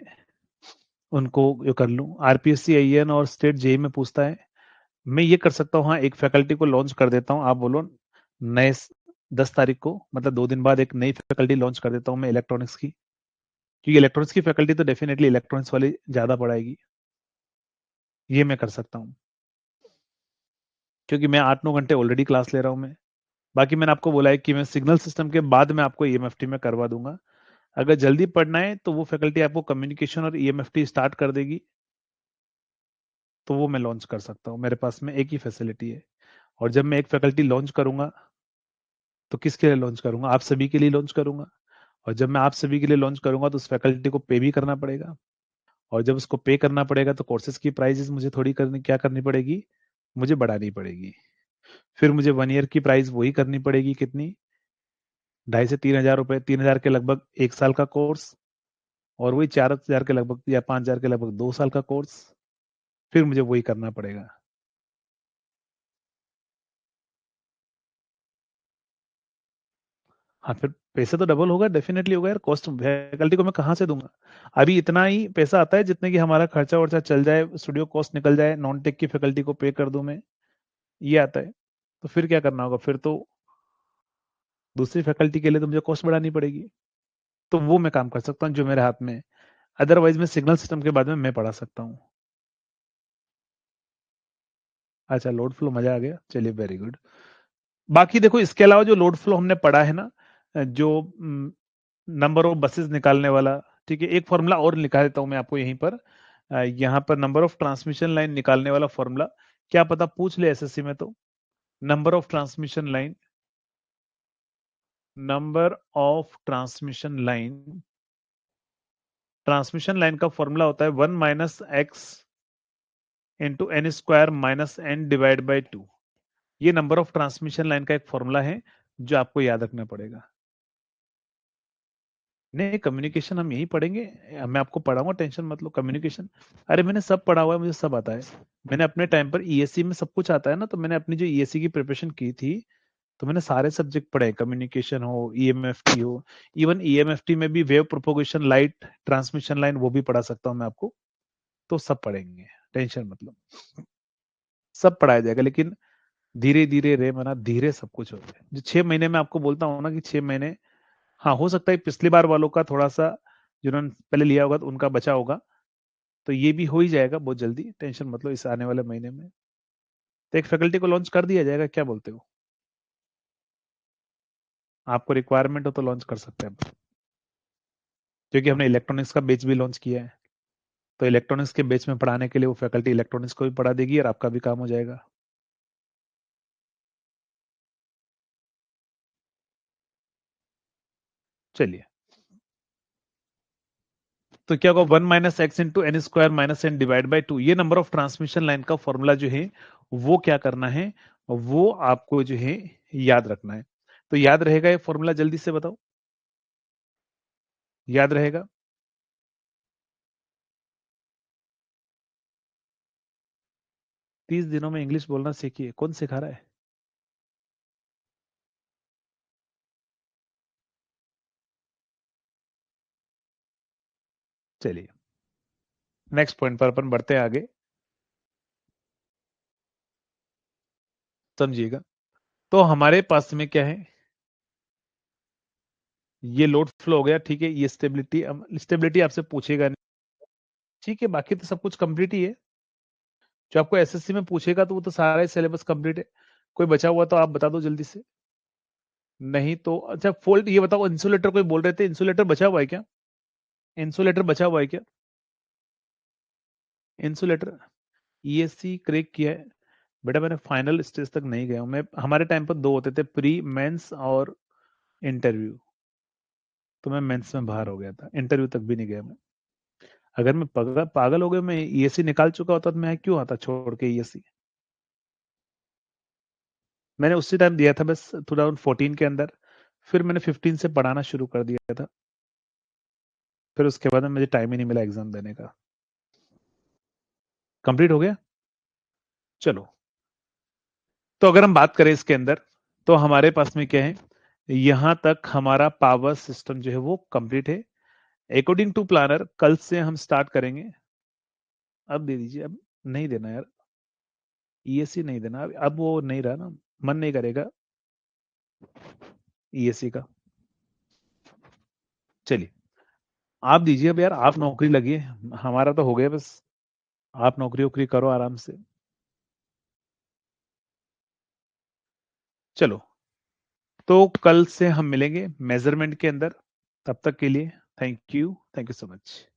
उनको ये कर लूं। आरपीएससी आईएन और स्टेट जेई में पूछता है। मैं ये कर सकता हूँ, हाँ एक फैकल्टी को लॉन्च कर देता हूँ, आप बोलो नए 10 तारीख को, मतलब 2 दिन बाद एक नई फैकल्टी लॉन्च कर देता हूँ मैं इलेक्ट्रॉनिक्स की, क्योंकि इलेक्ट्रॉनिक्स की फैकल्टी तो डेफिनेटली इलेक्ट्रॉनिक्स वाली ज्यादा पढ़ाएगी। ये मैं कर सकता हूँ क्योंकि मैं 8-9 घंटे ऑलरेडी क्लास ले रहा हूँ मैं। बाकी मैंने आपको बोला है कि मैं सिग्नल सिस्टम के बाद में आपको ईएमएफटी में करवा दूंगा। अगर जल्दी पढ़ना है तो वो फैकल्टी आपको कम्युनिकेशन और ईएमएफटी स्टार्ट कर देगी, तो वो मैं लॉन्च कर सकता हूँ। मेरे पास में एक ही फैसिलिटी है। और जब मैं एक फैकल्टी लॉन्च करूंगा तो किसके लिए लॉन्च करूंगा, आप सभी के लिए लॉन्च करूंगा। और जब मैं आप सभी के लिए लॉन्च करूंगा तो उस फैकल्टी को पे भी करना पड़ेगा। और जब उसको पे करना पड़ेगा तो कोर्सेज की प्राइसेस मुझे थोड़ी करनी क्या करनी पड़ेगी, मुझे बढ़ानी पड़ेगी। फिर मुझे 1 ईयर की प्राइस वही करनी पड़ेगी कितनी, 2,500 से 3,000 रुपए, 3,000 के लगभग 1 साल का कोर्स, और वही 4,000 के लगभग या 5,000 के लगभग 2 साल का कोर्स। फिर मुझे वही करना पड़ेगा। हाँ फिर पैसे तो डबल होगा, डेफिनेटली होगा यार। कॉस्ट फैकल्टी को मैं कहाँ से दूंगा। अभी इतना ही पैसा आता है जितने की हमारा खर्चा वर्चा चल जाए, स्टूडियो कॉस्ट निकल जाए, नॉन टेक की फैकल्टी को पे कर दूं मैं, ये आता है। तो फिर क्या करना होगा, फिर तो दूसरी फैकल्टी के लिए तो मुझे कॉस्ट बढ़ानी पड़ेगी। तो वो मैं काम कर सकता हूँ जो मेरे हाथ में है। अदरवाइज मैं सिग्नल सिस्टम के बारे में मैं पढ़ा सकता हूँ। अच्छा लोड फ्लो मजा आ गया, चलिए वेरी गुड। बाकी देखो इसके अलावा जो लोड फ्लो हमने पढ़ा है ना, जो नंबर ऑफ बसेस निकालने वाला, ठीक है, एक फॉर्मूला और निकाल देता हूं मैं आपको यहीं पर। यहाँ पर नंबर ऑफ ट्रांसमिशन लाइन निकालने वाला फॉर्मूला, क्या पता पूछ ले एसएससी में। तो number of transmission line, number of transmission line का फॉर्मूला होता है 1 - x इंटू n² - n/2। ये नंबर ऑफ ट्रांसमिशन लाइन का एक फॉर्मूला है जो आपको याद रखना पड़ेगा। नहीं कम्युनिकेशन हम यही पढ़ेंगे, मैं आपको पढ़ाऊंगा, टेंशन मत लो। कम्युनिकेशन अरे मैंने सब पढ़ा हुआ है, मुझे सब आता है। मैंने अपने टाइम पर ईएससी में सब कुछ आता है ना, तो मैंने अपनी जो ईएससी की प्रिपरेशन की थी तो मैंने सारे सब्जेक्ट पढ़े, कम्युनिकेशन हो, ईएमएफटी हो। इवन ईएमएफटी में भी wave propagation, light transmission line, वो भी पढ़ा सकता हूँ मैं आपको। तो सब पढ़ेंगे, टेंशन मतलब सब पढ़ाया जाएगा। लेकिन धीरे धीरे रे मना धीरे सब कुछ होता है। जो 6 महीने में आपको बोलता हूँ ना कि 6 महीने, हाँ हो सकता है पिछली बार वालों का थोड़ा सा, जिन्होंने पहले लिया होगा तो उनका बचा होगा, तो ये भी हो ही जाएगा बहुत जल्दी, टेंशन मतलब इस आने वाले महीने में। तो एक फैकल्टी को लॉन्च कर दिया जाएगा, क्या बोलते हो। आपको रिक्वायरमेंट हो तो लॉन्च कर सकते हैं, क्योंकि हमने इलेक्ट्रॉनिक्स का बेच भी लॉन्च किया है। तो इलेक्ट्रॉनिक्स के बेच में पढ़ाने के लिए वो फैकल्टी इलेक्ट्रॉनिक्स को भी पढ़ा देगी और आपका भी काम हो जाएगा। चलिए, तो क्या होगा, 1 - x इंटू n² - n/2, ये नंबर ऑफ ट्रांसमिशन लाइन का फॉर्मूला जो है वो क्या करना है, वो आपको जो है याद रखना है। तो याद रहेगा ये फॉर्मूला, जल्दी से बताओ, याद रहेगा। 30 दिनों में इंग्लिश बोलना सीखिए, कौन सिखा रहा है। चलिए नेक्स्ट पॉइंट पर अपन बढ़ते हैं आगे, समझिएगा। तो हमारे पास में क्या है, ये लोड फ्लो हो गया, ठीक है। ये स्टेबिलिटी, स्टेबिलिटी आपसे पूछेगा नहीं, ठीक है। बाकी तो सब कुछ कंप्लीट ही है। जो आपको एसएससी में पूछेगा तो वो तो सारा ही सिलेबस कंप्लीट है। कोई बचा हुआ तो आप बता दो जल्दी से। नहीं तो अच्छा, फोल्ड ये बताओ, इंसुलेटर कोई बोल रहे थे, इंसुलेटर बचा हुआ है क्या? इंसुलेटर बचा हुआ है क्या? इंसुलेटर ईएससी क्रैक किया है बेटा, मैंने फाइनल स्टेज तक नहीं गया हूं मैं। हमारे टाइम पर दो होते थे, प्री मेंस और इंटरव्यू। तो मैं मेंस में बाहर हो गया था, इंटरव्यू तक भी नहीं गया मैं। अगर मैं पागल पागल हो गया, मैं ईएससी निकाल चुका होता तो मैं क्यों आता छोड़ के ईएससी। मैंने उसी टाइम दिया था बस 2014 के अंदर। फिर मैंने 15 से पढ़ाना शुरू कर दिया था। फिर उसके बाद में मुझे टाइम ही नहीं मिला एग्जाम देने का। कंप्लीट हो गया। चलो, तो अगर हम बात करें इसके अंदर, तो हमारे पास में क्या है, यहां तक हमारा पावर सिस्टम जो है वो कंप्लीट है। अकॉर्डिंग टू प्लानर कल से हम स्टार्ट करेंगे। अब दे दीजिए, अब नहीं देना यार, ईएससी नहीं देना अब वो नहीं रहा ना, मन नहीं करेगा ईएससी का। चलिए, आप दीजिए अब यार, आप नौकरी लगी है, हमारा तो हो गया बस। आप नौकरी वोकरी करो आराम से। चलो, तो कल से हम मिलेंगे मेजरमेंट के अंदर। तब तक के लिए थैंक यू सो मच।